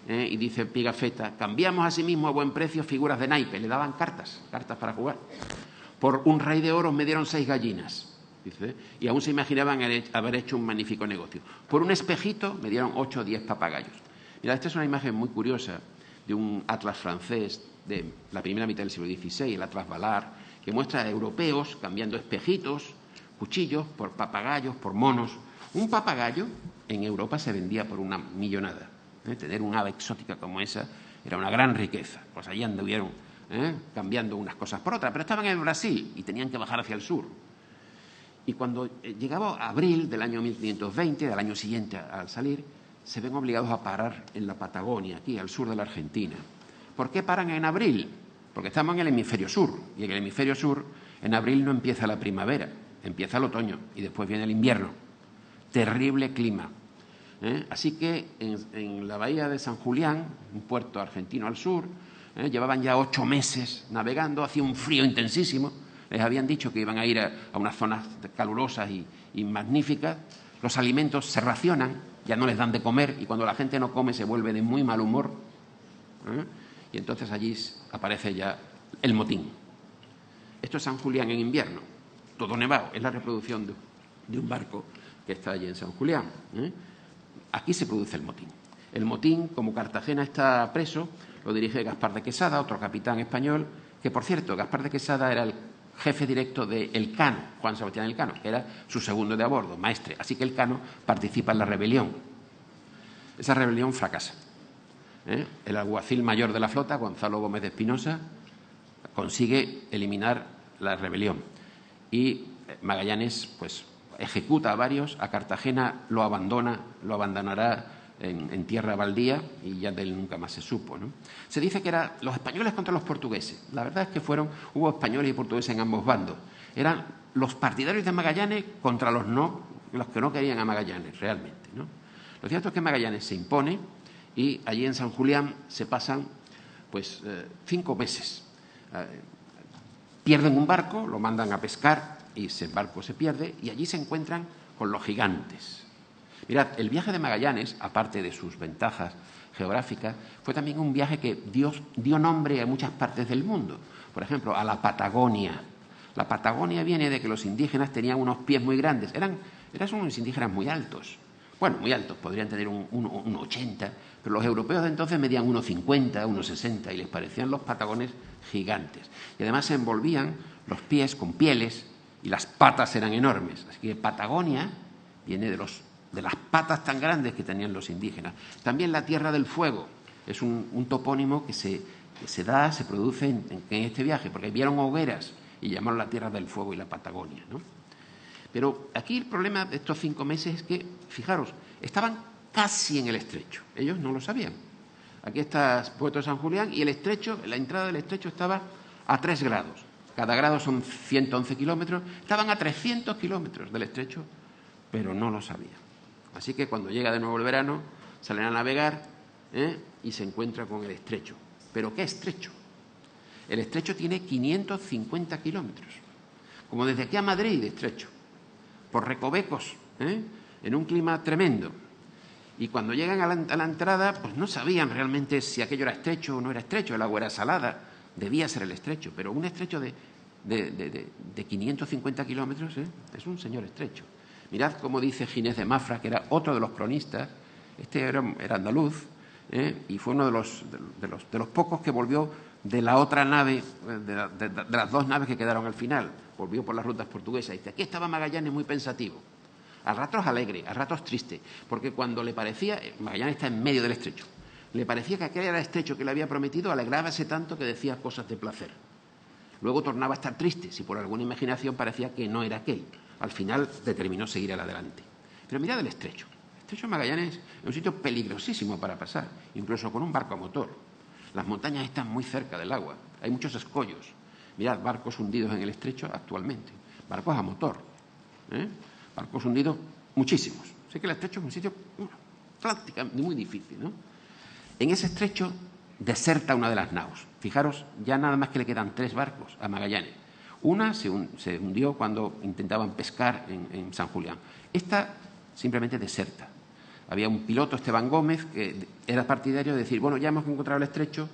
y dice Pigafetta, cambiamos asimismo a buen precio figuras de naipe, le daban cartas para jugar. Por un rey de oro me dieron 6 gallinas, dice, y aún se imaginaban haber hecho un magnífico negocio. Por un espejito me dieron 8 o 10 papagayos. Mira, esta es una imagen muy curiosa de un atlas francés de la primera mitad del siglo XVI, el Atlas Valar, que muestra a europeos cambiando espejitos, cuchillos, por papagayos, por monos. Un papagayo en Europa se vendía por una millonada. Tener un ave exótica como esa era una gran riqueza. Pues allí anduvieron cambiando unas cosas por otras, pero estaban en Brasil y tenían que bajar hacia el sur. Y cuando llegaba abril del año 1520, del año siguiente al salir, se ven obligados a parar en la Patagonia, aquí al sur de la Argentina. ¿Por qué paran en abril? Porque estamos en el hemisferio sur, y en el hemisferio sur en abril no empieza la primavera, empieza el otoño y después viene el invierno. Terrible clima. Así que en la bahía de San Julián, un puerto argentino al sur, llevaban ya 8 meses navegando, hacía un frío intensísimo, les habían dicho que iban a ir a unas zonas calurosas y magníficas, los alimentos se racionan, ya no les dan de comer y cuando la gente no come se vuelve de muy mal humor. Y entonces allí aparece ya el motín. Esto es San Julián en invierno, todo nevado, es la reproducción de un barco que está allí en San Julián. Aquí se produce el motín. El motín, como Cartagena está preso, lo dirige Gaspar de Quesada, otro capitán español, que por cierto, Gaspar de Quesada era el jefe directo de Elcano, Juan Sebastián Elcano, que era su segundo de a bordo, maestre. Así que Elcano participa en la rebelión. Esa rebelión fracasa. El alguacil mayor de la flota, Gonzalo Gómez de Espinosa, consigue eliminar la rebelión. Y Magallanes pues, ejecuta a varios, a Cartagena lo abandonará en tierra baldía y ya de él nunca más se supo, ¿no? Se dice que eran los españoles contra los portugueses. La verdad es que hubo españoles y portugueses en ambos bandos. Eran los partidarios de Magallanes contra los que no querían a Magallanes realmente, ¿no? Lo cierto es que Magallanes se impone y allí en San Julián se pasan pues 5 meses. Pierden un barco, lo mandan a pescar y ese barco se pierde y allí se encuentran con los gigantes. Mirad, el viaje de Magallanes, aparte de sus ventajas geográficas, fue también un viaje que dio nombre a muchas partes del mundo. Por ejemplo, a la Patagonia. La Patagonia viene de que los indígenas tenían unos pies muy grandes. Eran unos indígenas muy altos. Bueno, muy altos, podrían tener un 80, pero los europeos de entonces medían 1,50, 1,60 y les parecían los patagones gigantes. Y además se envolvían los pies con pieles y las patas eran enormes. Así que Patagonia viene de las patas tan grandes que tenían los indígenas. También la Tierra del Fuego es un topónimo que se produce en este viaje, porque vieron hogueras y llamaron la Tierra del Fuego y la Patagonia, ¿no? Pero aquí el problema de estos 5 meses es que, fijaros, estaban casi en el estrecho. Ellos no lo sabían. Aquí está Puerto de San Julián y el estrecho, la entrada del estrecho estaba a 3 grados. Cada grado son 111 kilómetros. Estaban a 300 kilómetros del estrecho, pero no lo sabían. Así que cuando llega de nuevo el verano, salen a navegar y se encuentra con el estrecho. ¿Pero qué estrecho? El estrecho tiene 550 kilómetros. Como desde aquí a Madrid de estrecho. Por recovecos, en un clima tremendo. Y cuando llegan a la entrada, pues no sabían realmente si aquello era estrecho o no era estrecho. El agua era salada, debía ser el estrecho. Pero un estrecho de 550 kilómetros es un señor estrecho. Mirad cómo dice Ginés de Mafra, que era otro de los cronistas. Este era andaluz y fue uno de los pocos que volvió de la otra nave, de las 2 naves que quedaron al final. Volvió por las rutas portuguesas. Dice, aquí estaba Magallanes muy pensativo. A ratos alegre, a ratos triste. Porque cuando le parecía, Magallanes está en medio del estrecho, le parecía que aquel era el estrecho que le había prometido, alegrábase tanto que decía cosas de placer. Luego tornaba a estar triste, si por alguna imaginación parecía que no era aquel. Al final determinó seguir adelante. Pero mirad el estrecho. El estrecho de Magallanes es un sitio peligrosísimo para pasar, incluso con un barco a motor. Las montañas están muy cerca del agua, hay muchos escollos. Mirad, barcos hundidos en el estrecho actualmente, barcos a motor, barcos hundidos muchísimos. Sé que el estrecho es un sitio prácticamente muy difícil, ¿no? En ese estrecho deserta una de las naos. Fijaros, ya nada más que le quedan 3 barcos a Magallanes. Una se hundió cuando intentaban pescar en San Julián. Esta simplemente deserta. Había un piloto, Esteban Gómez, que era partidario de decir, bueno, ya hemos encontrado el estrecho,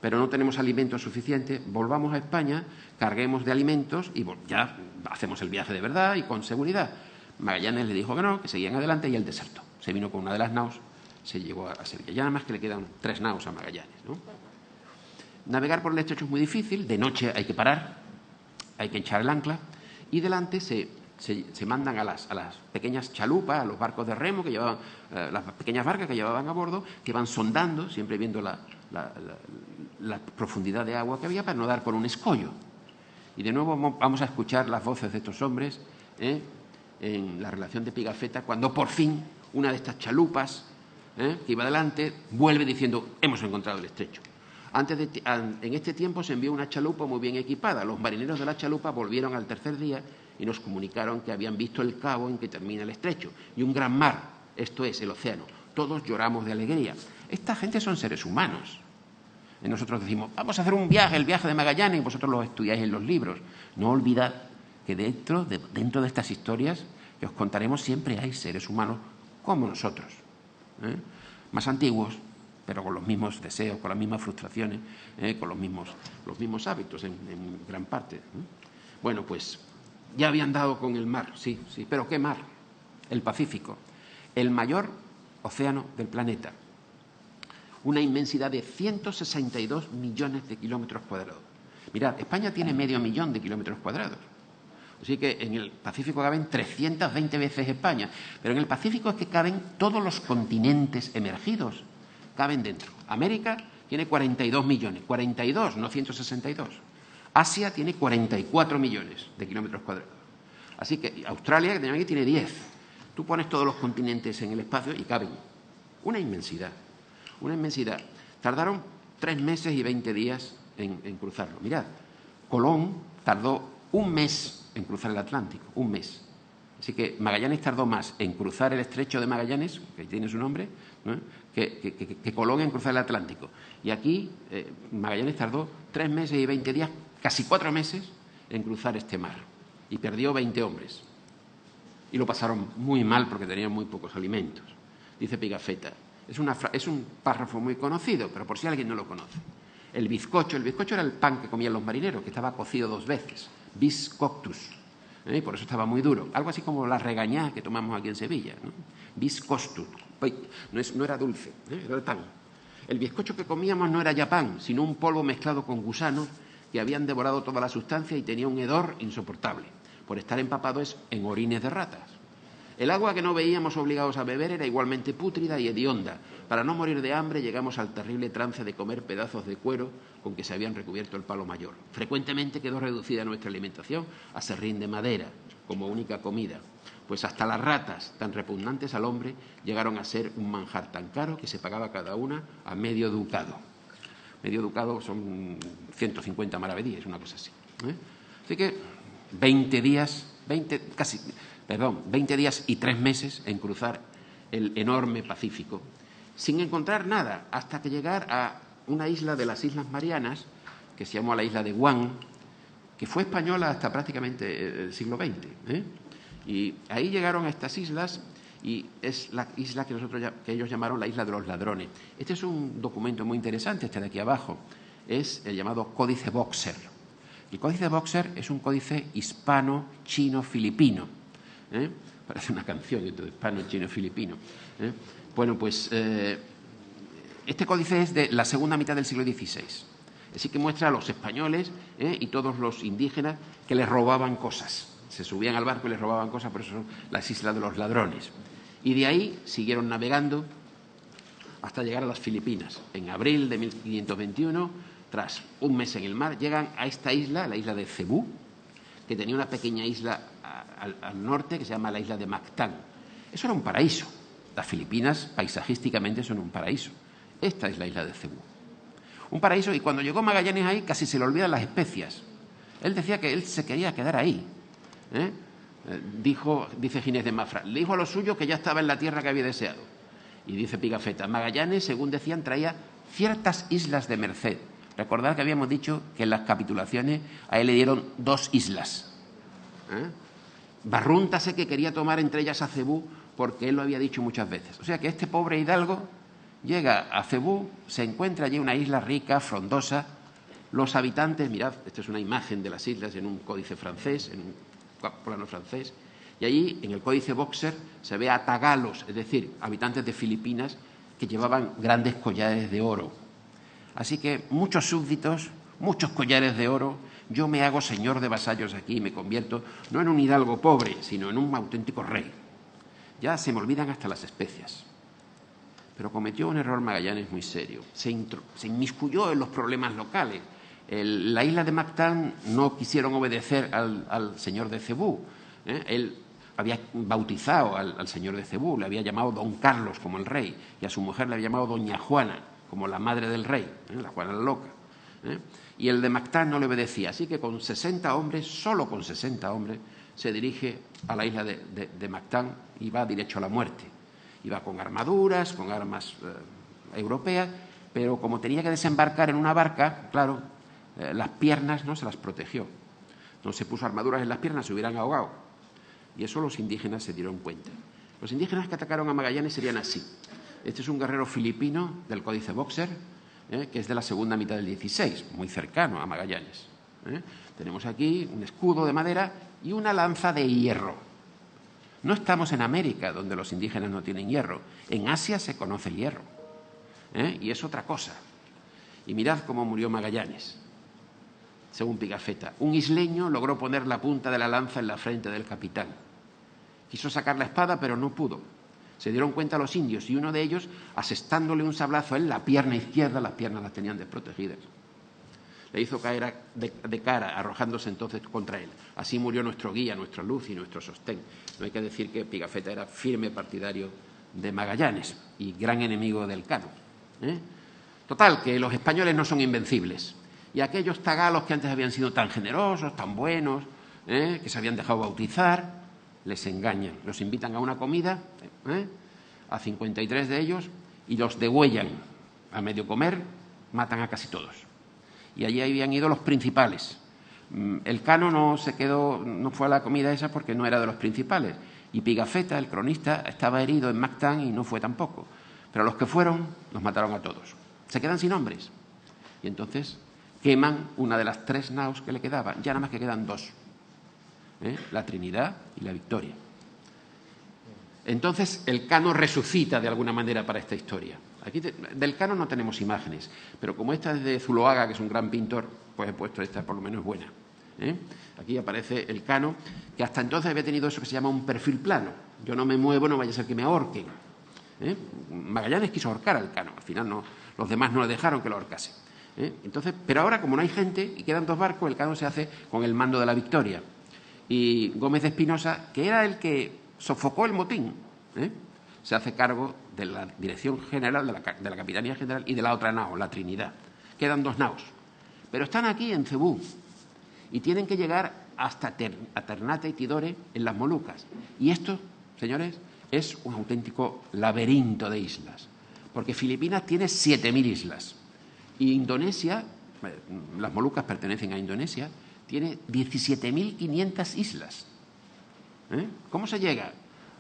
pero no tenemos alimentos suficientes, volvamos a España, carguemos de alimentos y ya hacemos el viaje de verdad y con seguridad. Magallanes le dijo que no, que seguían adelante y él desertó. Se vino con una de las naos, se llevó a Sevilla. Ya nada más que le quedan 3 naos a Magallanes, ¿no? Navegar por el estrecho es muy difícil, de noche hay que parar, hay que echar el ancla y delante se mandan a las pequeñas chalupas, a los barcos de remo que llevaban, las pequeñas barcas que llevaban a bordo, que van sondando, siempre viendo la profundidad de agua que había para no dar por un escollo. Y de nuevo vamos a escuchar las voces de estos hombres en la relación de Pigafetta, cuando por fin una de estas chalupas que iba adelante vuelve diciendo, hemos encontrado el estrecho. En este tiempo se envió una chalupa muy bien equipada. Los marineros de la chalupa volvieron al 3er día y nos comunicaron que habían visto el cabo en que termina el estrecho y un gran mar, esto es, el océano. Todos lloramos de alegría. Esta gente son seres humanos. Y nosotros decimos, vamos a hacer un viaje, el viaje de Magallanes, y vosotros lo estudiáis en los libros. No olvidad que dentro de estas historias que os contaremos siempre hay seres humanos como nosotros, más antiguos, pero con los mismos deseos, con las mismas frustraciones, con los mismos hábitos en gran parte. Bueno, pues ya habían dado con el mar, sí, pero ¿qué mar? El Pacífico, el mayor océano del planeta. Una inmensidad de 162 millones de kilómetros cuadrados. Mirad, España tiene 500.000 de kilómetros cuadrados. Así que en el Pacífico caben 320 veces España. Pero en el Pacífico es que caben todos los continentes emergidos. Caben dentro. América tiene 42 millones. 42, no 162. Asia tiene 44 millones de kilómetros cuadrados. Así que Australia, que tenemos aquí, tiene 10. Tú pones todos los continentes en el espacio y caben. Una inmensidad. Una inmensidad. Tardaron 3 meses y 20 días en cruzarlo. Mirad, Colón tardó 1 mes en cruzar el Atlántico. 1 mes. Así que Magallanes tardó más en cruzar el estrecho de Magallanes, que tiene su nombre, ¿no?, que Colón en cruzar el Atlántico. Y aquí Magallanes tardó 3 meses y 20 días, casi 4 meses, en cruzar este mar. Y perdió 20 hombres. Y lo pasaron muy mal porque tenían muy pocos alimentos. Dice Pigafetta. Es un párrafo muy conocido, pero por si alguien no lo conoce. El bizcocho era el pan que comían los marineros, que estaba cocido 2 veces. Bis coctus. Y por eso estaba muy duro. Algo así como la regañá que tomamos aquí en Sevilla, ¿no? Bis costus. No era dulce, era el pan. El bizcocho que comíamos no era ya pan, sino un polvo mezclado con gusanos que habían devorado toda la sustancia y tenía un hedor insoportable, por estar empapados en orines de ratas. El agua que no veíamos obligados a beber era igualmente pútrida y hedionda. Para no morir de hambre llegamos al terrible trance de comer pedazos de cuero con que se habían recubierto el palo mayor. Frecuentemente quedó reducida nuestra alimentación a serrín de madera como única comida, pues hasta las ratas, tan repugnantes al hombre, llegaron a ser un manjar tan caro que se pagaba cada una a medio ducado. Medio ducado son 150 maravedíes, una cosa así. Así que 20 días y 3 meses en cruzar el enorme Pacífico, sin encontrar nada, hasta que llegar a una isla de las Islas Marianas, que se llamó la isla de Guam, que fue española hasta prácticamente el siglo XX. Y ahí llegaron a estas islas, y es la isla que ellos llamaron la Isla de los Ladrones. Este es un documento muy interesante, este de aquí abajo. Es el llamado Códice Boxer. El Códice Boxer es un códice hispano-chino-filipino. Parece una canción, hispano-chino-filipino. Bueno, pues este códice es de la segunda mitad del siglo XVI. Así que muestra a los españoles y todos los indígenas que les robaban cosas. Se subían al barco y les robaban cosas, por eso son las Islas de los Ladrones. Y de ahí siguieron navegando hasta llegar a las Filipinas. En abril de 1521, tras 1 mes en el mar, llegan a esta isla, la isla de Cebú, que tenía una pequeña isla al norte que se llama la isla de Mactán. Eso era un paraíso. Las Filipinas, paisajísticamente, son un paraíso. Esta es la isla de Cebú. Un paraíso, y cuando llegó Magallanes ahí casi se le olvidan las especias. Él decía que él se quería quedar ahí. Dice Ginés de Mafra, le dijo a los suyos que ya estaba en la tierra que había deseado. Y dice Pigafetta, Magallanes, según decían, traía ciertas islas de merced. Recordad que habíamos dicho que en las capitulaciones a él le dieron 2 islas. Barrunta sé que quería tomar entre ellas a Cebú porque él lo había dicho muchas veces. O sea que este pobre hidalgo llega a Cebú, se encuentra allí una isla rica, frondosa. Los habitantes, mirad, esta es una imagen de las islas en un códice francés, en un plano francés, y allí en el códice Boxer se ve a tagalos, es decir, habitantes de Filipinas que llevaban grandes collares de oro. Así que muchos súbditos, muchos collares de oro. Yo me hago señor de vasallos aquí y me convierto no en un hidalgo pobre, sino en un auténtico rey. Ya se me olvidan hasta las especias. Pero cometió un error Magallanes muy serio. Se inmiscuyó en los problemas locales. La isla de Mactán no quisieron obedecer al señor de Cebú. Él había bautizado al señor de Cebú, le había llamado Don Carlos como el rey, y a su mujer le había llamado Doña Juana como la madre del rey, la Juana la Loca. Y el de Mactán no le obedecía. Así que con 60 hombres, solo con 60 hombres, se dirige a la isla de Mactán y va derecho a la muerte. Iba con armaduras, con armas europeas, pero como tenía que desembarcar en una barca, claro, las piernas no se las protegió. No se puso armaduras en las piernas, se hubieran ahogado. Y eso los indígenas se dieron cuenta. Los indígenas que atacaron a Magallanes serían así. Este es un guerrero filipino del Códice Boxer, que es de la segunda mitad del XVI, muy cercano a Magallanes. Tenemos aquí un escudo de madera y una lanza de hierro. No estamos en América, donde los indígenas no tienen hierro. En Asia se conoce el hierro. Y es otra cosa. Y mirad cómo murió Magallanes. según Pigafetta. Un isleño logró poner la punta de la lanza en la frente del capitán. Quiso sacar la espada, pero no pudo. Se dieron cuenta los indios y uno de ellos, asestándole un sablazo en la pierna izquierda, las piernas las tenían desprotegidas, le hizo caer de cara, arrojándose entonces contra él. Así murió nuestro guía, nuestra luz y nuestro sostén. No hay que decir que Pigafetta era firme partidario de Magallanes y gran enemigo del Cano. Total, que los españoles no son invencibles. Y aquellos tagalos que antes habían sido tan generosos, tan buenos, que se habían dejado bautizar, les engañan. Los invitan a una comida, a 53 de ellos, y los degüellan a medio comer, matan a casi todos. Y allí habían ido los principales. El Cano no fue a la comida esa porque no era de los principales. Y Pigafetta, el cronista, estaba herido en Mactán y no fue tampoco. Pero los que fueron, los mataron a todos. Se quedan sin hombres. Y entonces queman una de las 3 naos que le quedaban. Ya nada más que quedan 2. La Trinidad y la Victoria. Entonces el Cano resucita de alguna manera para esta historia. Aquí del Cano no tenemos imágenes, pero como esta es de Zuloaga, que es un gran pintor, pues he puesto esta, por lo menos buena. Aquí aparece el Cano, que hasta entonces había tenido eso que se llama un perfil plano. Yo no me muevo, no vaya a ser que me ahorquen. Magallanes quiso ahorcar al Cano, al final no, los demás no le dejaron que lo ahorcase. Entonces, pero ahora, como no hay gente y quedan 2 barcos, el Cano se hace con el mando de la Victoria. Y Gómez de Espinosa, que era el que sofocó el motín, se hace cargo de la dirección general, de la Capitanía General y de la otra nao, la Trinidad. Quedan 2 naos. Pero están aquí en Cebú y tienen que llegar hasta Ternate y Tidore en las Molucas. Y esto, señores, es un auténtico laberinto de islas. Porque Filipinas tiene 7.000 islas. Y Indonesia, las Molucas pertenecen a Indonesia, tiene 17.500 islas. ¿Cómo se llega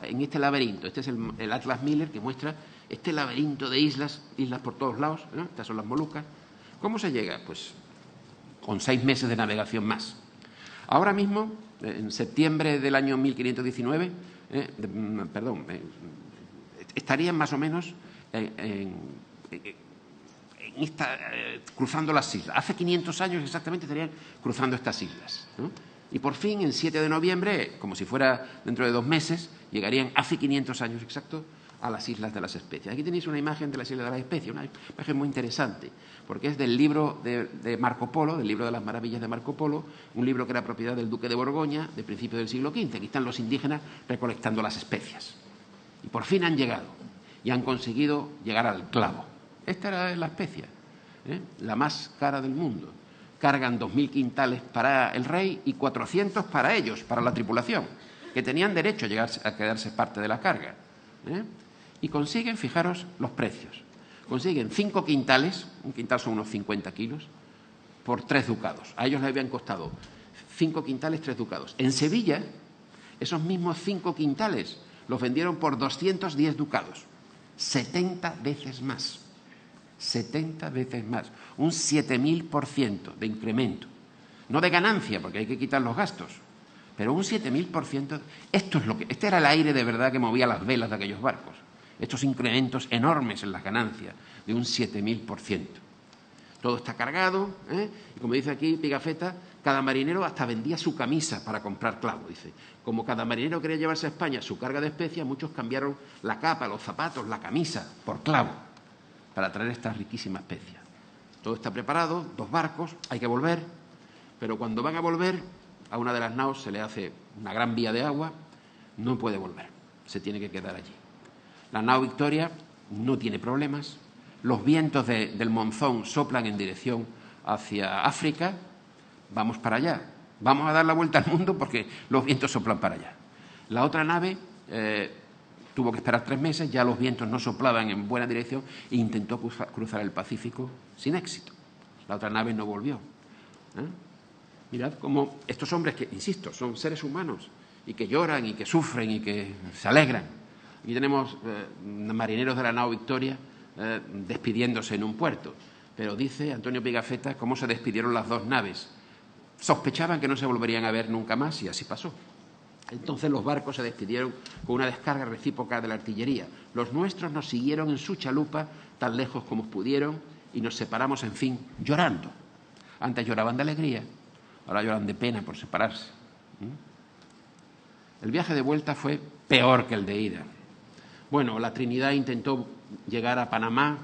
en este laberinto? Este es el Atlas Miller que muestra este laberinto de islas por todos lados. Estas son las Molucas. ¿Cómo se llega? Pues con 6 meses de navegación más. Ahora mismo, en septiembre del año 1519, estarían más o menos cruzando las islas. Hace 500 años exactamente estarían cruzando estas islas, ¿no? Y por fin, el 7 de noviembre, como si fuera dentro de 2 meses, llegarían hace 500 años exactos a las Islas de las Especias. Aquí tenéis una imagen de las Islas de las Especias, una imagen muy interesante, porque es del libro de Marco Polo, del libro de las maravillas de Marco Polo, un libro que era propiedad del duque de Borgoña de principios del siglo XV. Aquí están los indígenas recolectando las especias. Y por fin han llegado y han conseguido llegar al clavo. Esta era la especia, la más cara del mundo. Cargan 2.000 quintales para el rey y 400 para ellos, para la tripulación, que tenían derecho a quedarse parte de la carga. Y consiguen, fijaros, los precios. Consiguen 5 quintales, un quintal son unos 50 kilos, por 3 ducados. A ellos les habían costado 5 quintales, 3 ducados. En Sevilla, esos mismos 5 quintales los vendieron por 210 ducados. 70 veces más. 70 veces más, un 7.000% de incremento. No de ganancia, porque hay que quitar los gastos, pero un 7.000%. Este era el aire de verdad que movía las velas de aquellos barcos. Estos incrementos enormes en las ganancias, de un 7.000%. Todo está cargado, y como dice aquí Pigafetta, cada marinero hasta vendía su camisa para comprar clavo, dice. Como cada marinero quería llevarse a España su carga de especias, muchos cambiaron la capa, los zapatos, la camisa por clavo, para traer estas riquísimas especias. Todo está preparado, 2 barcos, hay que volver, pero cuando van a volver, a una de las naos se le hace una gran vía de agua, no puede volver, se tiene que quedar allí. La nao Victoria no tiene problemas, los vientos del monzón soplan en dirección hacia África, vamos para allá, vamos a dar la vuelta al mundo porque los vientos soplan para allá. La otra nave tuvo que esperar 3 meses, ya los vientos no soplaban en buena dirección e intentó cruzar el Pacífico sin éxito. La otra nave no volvió. Mirad cómo estos hombres que, insisto, son seres humanos y que lloran y que sufren y que se alegran. Aquí tenemos marineros de la nao Victoria despidiéndose en un puerto. Pero dice Antonio Pigafetta cómo se despidieron las 2 naves. Sospechaban que no se volverían a ver nunca más y así pasó. Entonces los barcos se despidieron con una descarga recíproca de la artillería. Los nuestros nos siguieron en su chalupa tan lejos como pudieron y nos separamos, en fin, llorando. Antes lloraban de alegría ahora lloran de pena por separarse. El viaje de vuelta fue peor que el de ida. Bueno, la Trinidad intentó llegar a Panamá,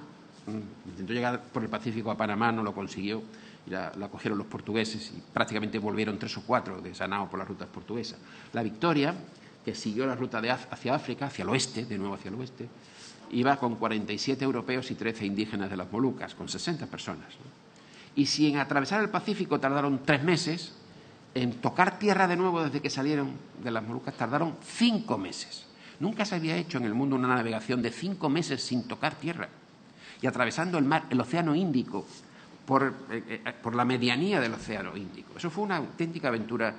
intentó llegar por el Pacífico a Panamá, no lo consiguió, y la cogieron los portugueses y prácticamente volvieron 3 o 4 desanados por las rutas portuguesas. La Victoria, que siguió la ruta hacia África, hacia el oeste, de nuevo hacia el oeste, iba con 47 europeos y 13 indígenas de las Molucas, con 60 personas. Y si en atravesar el Pacífico tardaron 3 meses, en tocar tierra de nuevo desde que salieron de las Molucas tardaron 5 meses. Nunca se había hecho en el mundo una navegación de 5 meses sin tocar tierra. Y atravesando el Océano Índico, por la medianía del Océano Índico. Eso fue una auténtica aventura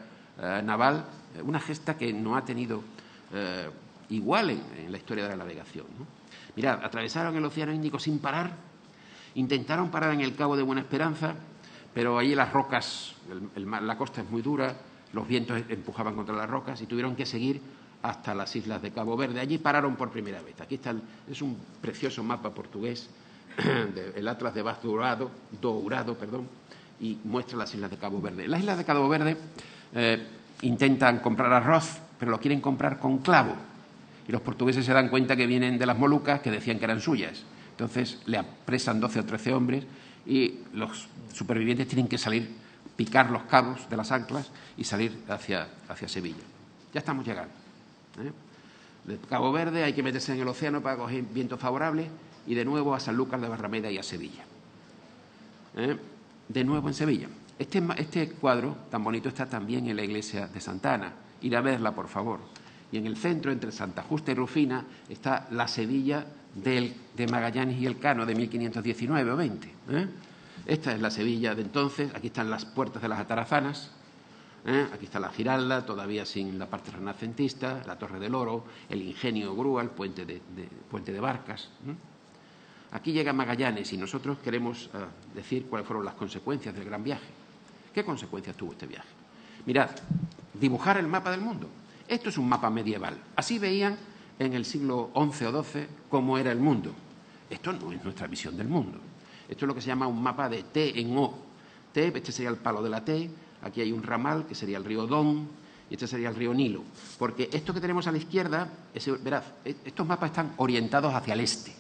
naval, una gesta que no ha tenido igual en la historia de la navegación, ¿no? Mirad, atravesaron el Océano Índico sin parar, intentaron parar en el Cabo de Buena Esperanza, pero allí las rocas, la costa es muy dura, los vientos empujaban contra las rocas y tuvieron que seguir hasta las islas de Cabo Verde. Allí pararon por primera vez. Aquí está, es un precioso mapa portugués, el Atlas de Vaz Dourado, y muestra las islas de Cabo Verde. Las islas de Cabo Verde intentan comprar arroz, pero lo quieren comprar con clavo. Y los portugueses se dan cuenta que vienen de las Molucas, que decían que eran suyas. Entonces le apresan 12 o 13 hombres y los supervivientes tienen que salir, picar los cabos de las anclas y salir hacia Sevilla. Ya estamos llegando. De Cabo Verde hay que meterse en el océano para coger vientos favorables y de nuevo a Sanlúcar de Barrameda y a Sevilla. De nuevo en Sevilla. Este cuadro tan bonito está también en la iglesia de Santa Ana. Ir a verla, por favor. Y en el centro, entre Santa Justa y Rufina, está la Sevilla de Magallanes y Elcano de 1519 o 20. Esta es la Sevilla de entonces. Aquí están las puertas de las Atarazanas. Aquí está la Giralda, todavía sin la parte renacentista, la Torre del Oro, el ingenio Grúa, el puente de barcas. Aquí llega Magallanes y nosotros queremos decir cuáles fueron las consecuencias del gran viaje. ¿Qué consecuencias tuvo este viaje? Mirad, dibujar el mapa del mundo. Esto es un mapa medieval. Así veían en el siglo XI o XII cómo era el mundo. Esto no es nuestra visión del mundo. Esto es lo que se llama un mapa de T en O. T, este sería el palo de la T. Aquí hay un ramal, que sería el río Don, y este sería el río Nilo. Porque esto que tenemos a la izquierda, verad, estos mapas están orientados hacia el este.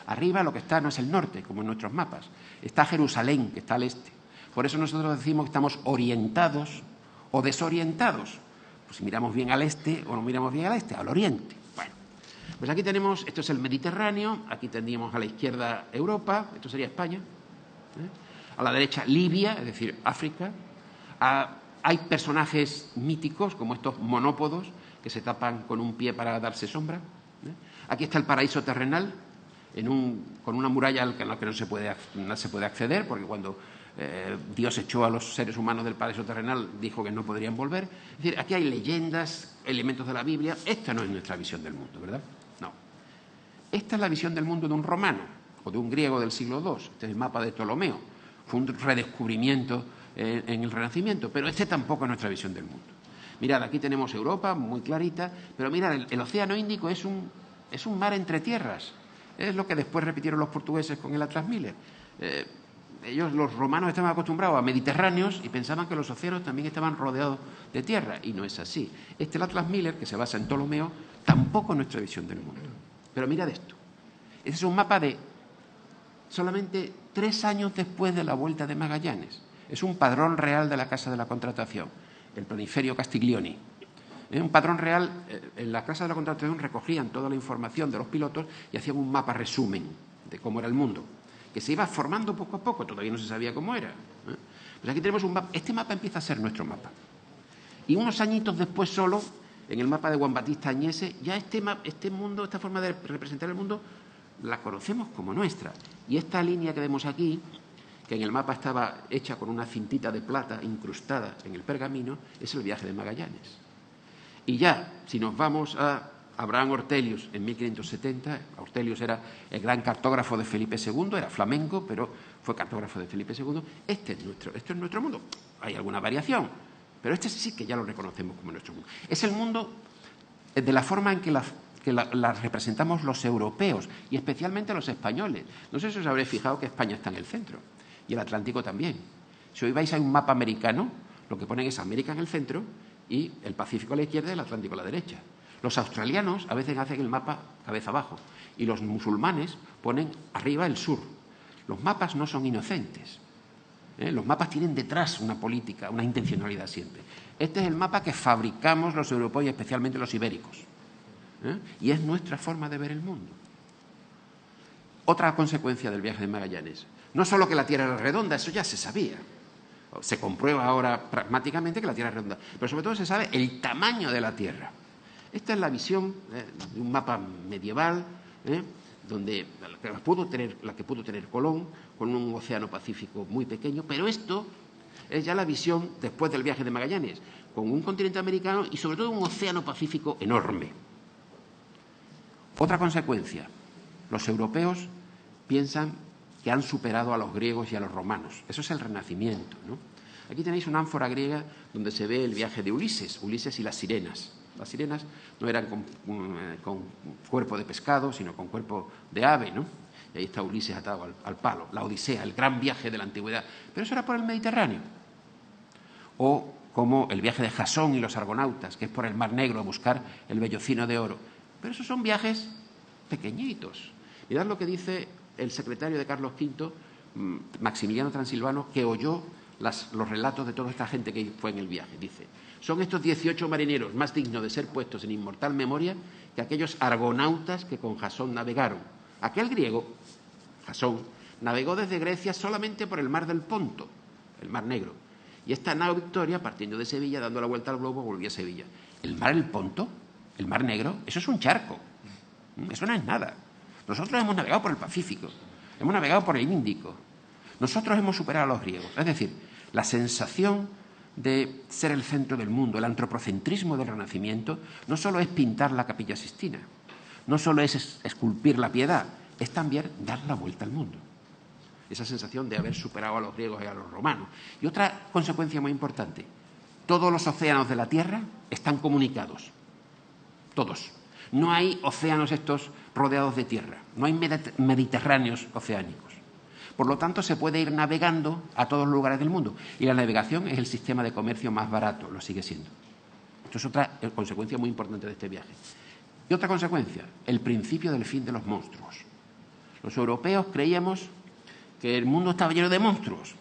Arriba lo que está no es el norte, como en nuestros mapas. Está Jerusalén, que está al este. Por eso nosotros decimos que estamos orientados o desorientados. Pues si miramos bien al este o no miramos bien al este, al oriente. Bueno, pues aquí tenemos, esto es el Mediterráneo, aquí tendríamos a la izquierda Europa, esto sería España. A la derecha Libia, es decir, África. Hay personajes míticos como estos monópodos que se tapan con un pie para darse sombra. Aquí está el paraíso terrenal con una muralla a la que no se puede acceder porque cuando Dios echó a los seres humanos del paraíso terrenal dijo que no podrían volver. Es decir, aquí hay leyendas, elementos de la Biblia. Esta no es nuestra visión del mundo, ¿verdad? No. Esta es la visión del mundo de un romano o de un griego del siglo II. Este es el mapa de Ptolomeo. Fue un redescubrimiento en el Renacimiento, pero este tampoco es nuestra visión del mundo. Mirad, aquí tenemos Europa, muy clarita, pero mirad, el Océano Índico es un mar entre tierras. Es lo que después repitieron los portugueses con el Atlas Miller. Los romanos estaban acostumbrados a mediterráneos y pensaban que los océanos también estaban rodeados de tierra, y no es así. El Atlas Miller, que se basa en Ptolomeo, tampoco es nuestra visión del mundo. Pero mirad esto. Este es un mapa de solamente 3 años después de la vuelta de Magallanes. Es un padrón real de la Casa de la Contratación, el planiferio Castiglioni. Un padrón real, en la Casa de la Contratación recogían toda la información de los pilotos y hacían un mapa resumen de cómo era el mundo, que se iba formando poco a poco, todavía no se sabía cómo era. Pues aquí tenemos un mapa, este mapa empieza a ser nuestro mapa. Y unos añitos después solo, en el mapa de Juan Battista Agnese, ya este mundo, esta forma de representar el mundo, la conocemos como nuestra. Y esta línea que vemos aquí, que en el mapa estaba hecha con una cintita de plata incrustada en el pergamino, es el viaje de Magallanes. Y ya, si nos vamos a Abraham Ortelius en 1570, Ortelius era el gran cartógrafo de Felipe II, era flamenco, pero fue cartógrafo de Felipe II. Esto es nuestro mundo. Hay alguna variación, pero este sí que ya lo reconocemos como nuestro mundo. Es el mundo de la forma en que las representamos los europeos y especialmente los españoles. No sé si os habréis fijado que España está en el centro y el Atlántico también. Si hoy vais a un mapa americano, lo que ponen es América en el centro y el Pacífico a la izquierda y el Atlántico a la derecha. Los australianos a veces hacen el mapa cabeza abajo y los musulmanes ponen arriba el sur. Los mapas no son inocentes. Los mapas tienen detrás una política, una intencionalidad siempre. Este es el mapa que fabricamos los europeos y especialmente los ibéricos. Y es nuestra forma de ver el mundo. Otra consecuencia del viaje de Magallanes. No solo que la Tierra era redonda, eso ya se sabía. Se comprueba ahora pragmáticamente que la Tierra es redonda. Pero sobre todo se sabe el tamaño de la Tierra. Esta es la visión de un mapa medieval, donde la que pudo tener Colón, con un océano Pacífico muy pequeño, pero esto es ya la visión después del viaje de Magallanes, con un continente americano y sobre todo un océano Pacífico enorme. Otra consecuencia, los europeos piensan que han superado a los griegos y a los romanos. Eso es el Renacimiento, ¿no? Aquí tenéis una ánfora griega donde se ve el viaje de Ulises y las sirenas. Las sirenas no eran con cuerpo de pescado, sino con cuerpo de ave, ¿no? Y ahí está Ulises atado al palo. La Odisea, el gran viaje de la antigüedad. Pero eso era por el Mediterráneo. O como el viaje de Jasón y los argonautas, que es por el Mar Negro a buscar el vellocino de oro. Pero esos son viajes pequeñitos. Mirad lo que dice el secretario de Carlos V, Maximiliano Transilvano, que oyó los relatos de toda esta gente que fue en el viaje. Dice: son estos 18 marineros más dignos de ser puestos en inmortal memoria que aquellos argonautas que con Jasón navegaron. Aquel griego, Jasón, navegó desde Grecia solamente por el mar del Ponto, el Mar Negro. Y esta nao Victoria, partiendo de Sevilla, dando la vuelta al globo, volvió a Sevilla. ¿El mar del Ponto? ¿El Mar Negro? Eso es un charco. Eso no es nada. Nosotros hemos navegado por el Pacífico, hemos navegado por el Índico. Nosotros hemos superado a los griegos. Es decir, la sensación de ser el centro del mundo, el antropocentrismo del Renacimiento, no solo es pintar la Capilla Sixtina, no solo es esculpir la piedad, es también dar la vuelta al mundo. Esa sensación de haber superado a los griegos y a los romanos. Y otra consecuencia muy importante, todos los océanos de la Tierra están comunicados. Todos. No hay océanos estos rodeados de tierra, no hay mediterráneos oceánicos. Por lo tanto, se puede ir navegando a todos los lugares del mundo. Y la navegación es el sistema de comercio más barato, lo sigue siendo. Esto es otra consecuencia muy importante de este viaje. Y otra consecuencia, el principio del fin de los monstruos. Los europeos creíamos que el mundo estaba lleno de monstruos,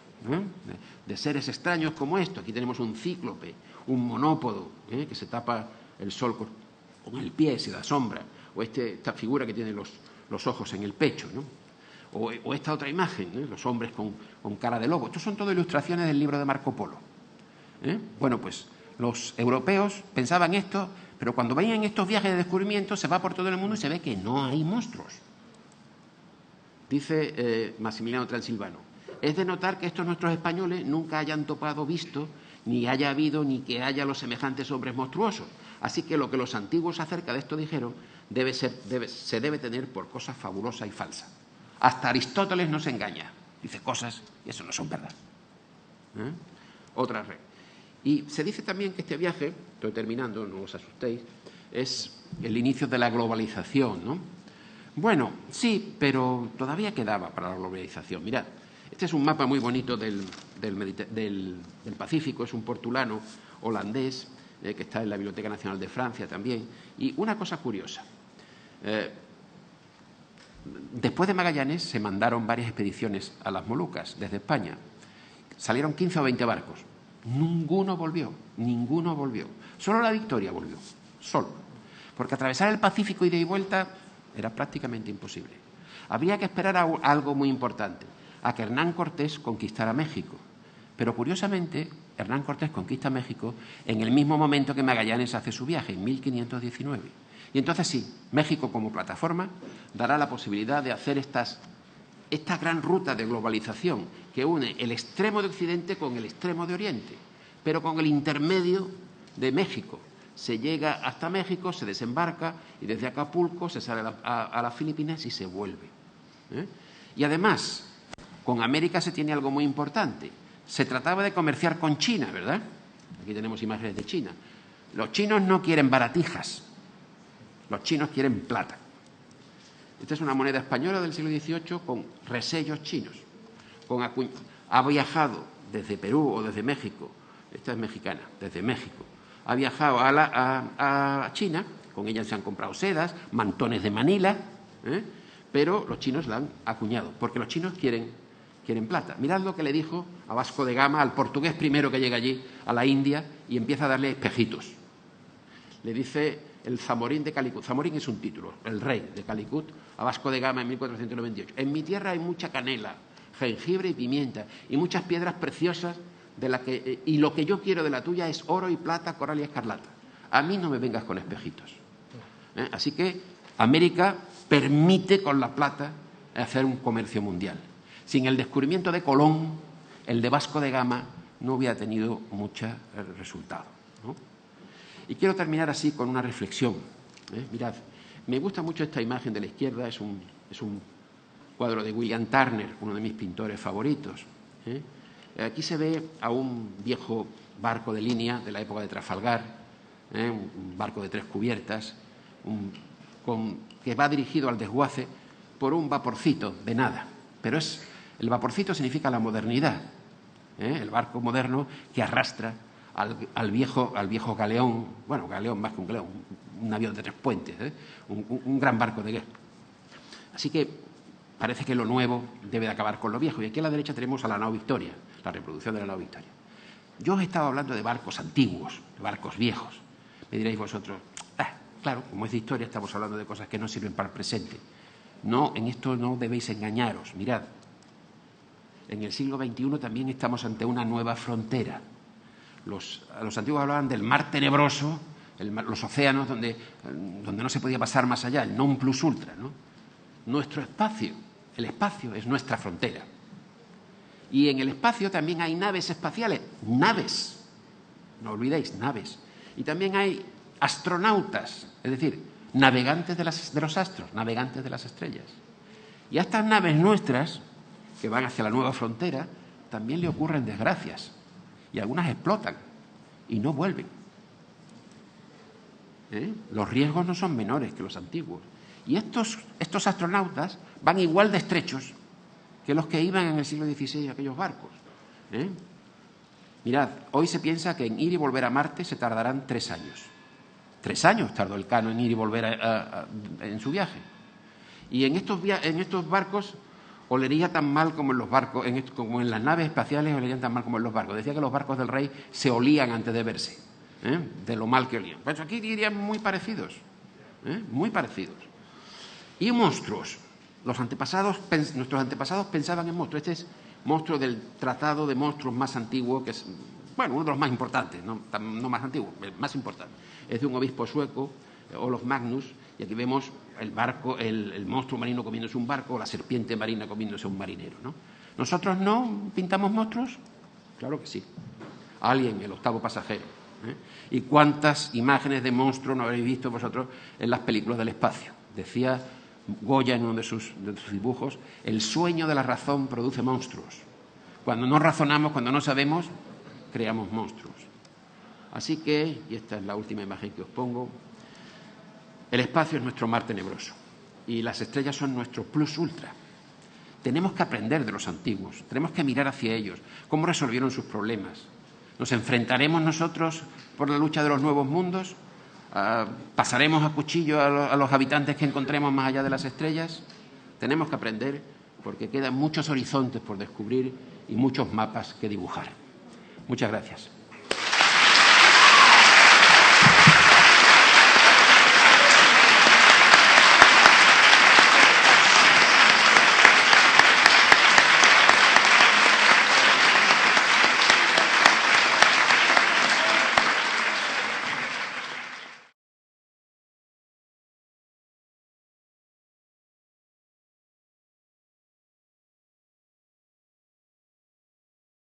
de seres extraños como esto. Aquí tenemos un cíclope, un monópodo, que se tapa el sol con el pie, se da sombra, o esta figura que tiene los ojos en el pecho, ¿no? O esta otra imagen, los hombres con cara de lobo. Estos son todas ilustraciones del libro de Marco Polo. Bueno, pues los europeos pensaban esto, pero cuando venían estos viajes de descubrimiento se va por todo el mundo y se ve que no hay monstruos. Dice Maximiliano Transilvano: es de notar que estos nuestros españoles nunca hayan visto, ni haya habido, ni que haya los semejantes hombres monstruosos. Así que lo que los antiguos acerca de esto dijeron se debe tener por cosa fabulosa y falsa. Hasta Aristóteles no se engaña. Dice cosas y eso no son verdad. Otra regla. Y se dice también que este viaje, estoy terminando, no os asustéis, es el inicio de la globalización, ¿no? Bueno, sí, pero todavía quedaba para la globalización. Mirad, este es un mapa muy bonito del Pacífico, es un portulano holandés que está en la Biblioteca Nacional de Francia también. Y una cosa curiosa. Después de Magallanes se mandaron varias expediciones a las Molucas desde España. Salieron 15 o 20 barcos. Ninguno volvió. Solo la Victoria volvió. Solo. Porque atravesar el Pacífico ida y vuelta era prácticamente imposible. Habría que esperar a algo muy importante, a que Hernán Cortés conquistara México. Pero curiosamente, Hernán Cortés conquista México en el mismo momento que Magallanes hace su viaje, en 1519. Y entonces sí, México como plataforma dará la posibilidad de hacer esta gran ruta de globalización que une el extremo de Occidente con el extremo de Oriente, pero con el intermedio de México. Se llega hasta México, se desembarca y desde Acapulco se sale a las Filipinas y se vuelve. Y además, con América se tiene algo muy importante. Se trataba de comerciar con China, ¿verdad? Aquí tenemos imágenes de China. Los chinos no quieren baratijas. Los chinos quieren plata. Esta es una moneda española del siglo XVIII con resellos chinos. Ha viajado desde Perú o desde México esta es mexicana, desde México. Ha viajado a China, con ella se han comprado sedas, mantones de Manila, pero los chinos la han acuñado, porque los chinos quieren plata. Mirad lo que le dijo a Vasco de Gama, al portugués primero que llega allí, a la India, y empieza a darle espejitos. Le dice el Zamorín de Calicut. Zamorín es un título, el rey de Calicut, a Vasco de Gama en 1498. En mi tierra hay mucha canela, jengibre y pimienta, y muchas piedras preciosas, y lo que yo quiero de la tuya es oro y plata, coral y escarlata. A mí no me vengas con espejitos. Así que América permite con la plata hacer un comercio mundial. Sin el descubrimiento de Colón, el de Vasco de Gama no hubiera tenido mucho resultado, ¿no? Y quiero terminar así con una reflexión. Mirad, me gusta mucho esta imagen de la izquierda, es un cuadro de William Turner, uno de mis pintores favoritos. Aquí se ve a un viejo barco de línea de la época de Trafalgar, un barco de 3 cubiertas, que va dirigido al desguace por un vaporcito de nada. Pero el vaporcito significa la modernidad, el barco moderno que arrastra al viejo galeón, bueno, galeón más que un galeón, un avión de 3 puentes, un gran barco de guerra. Así que parece que lo nuevo debe de acabar con lo viejo. Y aquí a la derecha tenemos a la nao Victoria, la reproducción de la nao Victoria. Yo os he estado hablando de barcos antiguos, de barcos viejos. Me diréis vosotros, claro, como es de historia, estamos hablando de cosas que no sirven para el presente. No, en esto no debéis engañaros. Mirad, en el siglo XXI también estamos ante una nueva frontera. Los antiguos hablaban del mar tenebroso, los océanos donde no se podía pasar más allá, el non plus ultra, ¿no? Nuestro espacio, el espacio es nuestra frontera. Y en el espacio también hay naves espaciales, naves, no olvidéis, naves. Y también hay astronautas, es decir, navegantes de los astros, navegantes de las estrellas. Y a estas naves nuestras, que van hacia la nueva frontera, también le ocurren desgracias. Y algunas explotan y no vuelven. Los riesgos no son menores que los antiguos. Y estos astronautas van igual de estrechos que los que iban en el siglo XVI aquellos barcos. Mirad, hoy se piensa que en ir y volver a Marte se tardarán 3 años. 3 años tardó Elcano en ir y volver en su viaje. Y en estos barcos olería tan mal como en los barcos, como en las naves espaciales olerían tan mal como en los barcos. Decía que los barcos del rey se olían antes de verse, de lo mal que olían. Pues aquí dirían muy parecidos, muy parecidos. Y monstruos. Nuestros antepasados pensaban en monstruos. Este es monstruo del Tratado de Monstruos más antiguo, que es, bueno, uno de los más importantes, no más antiguo, el más importante. Es de un obispo sueco, Olof Magnus, y aquí vemos el barco, el monstruo marino comiéndose un barco, o la serpiente marina comiéndose un marinero, ¿no? ¿Nosotros no pintamos monstruos? Claro que sí. Alien, el 8º pasajero. ¿Y cuántas imágenes de monstruos no habréis visto vosotros en las películas del espacio? Decía Goya en uno de sus dibujos, el sueño de la razón produce monstruos. Cuando no razonamos, cuando no sabemos, creamos monstruos. Así que, y esta es la última imagen que os pongo, el espacio es nuestro mar tenebroso y las estrellas son nuestro plus ultra. Tenemos que aprender de los antiguos, tenemos que mirar hacia ellos, cómo resolvieron sus problemas. ¿Nos enfrentaremos nosotros por la lucha de los nuevos mundos? ¿Pasaremos a cuchillo a los habitantes que encontremos más allá de las estrellas? Tenemos que aprender porque quedan muchos horizontes por descubrir y muchos mapas que dibujar. Muchas gracias.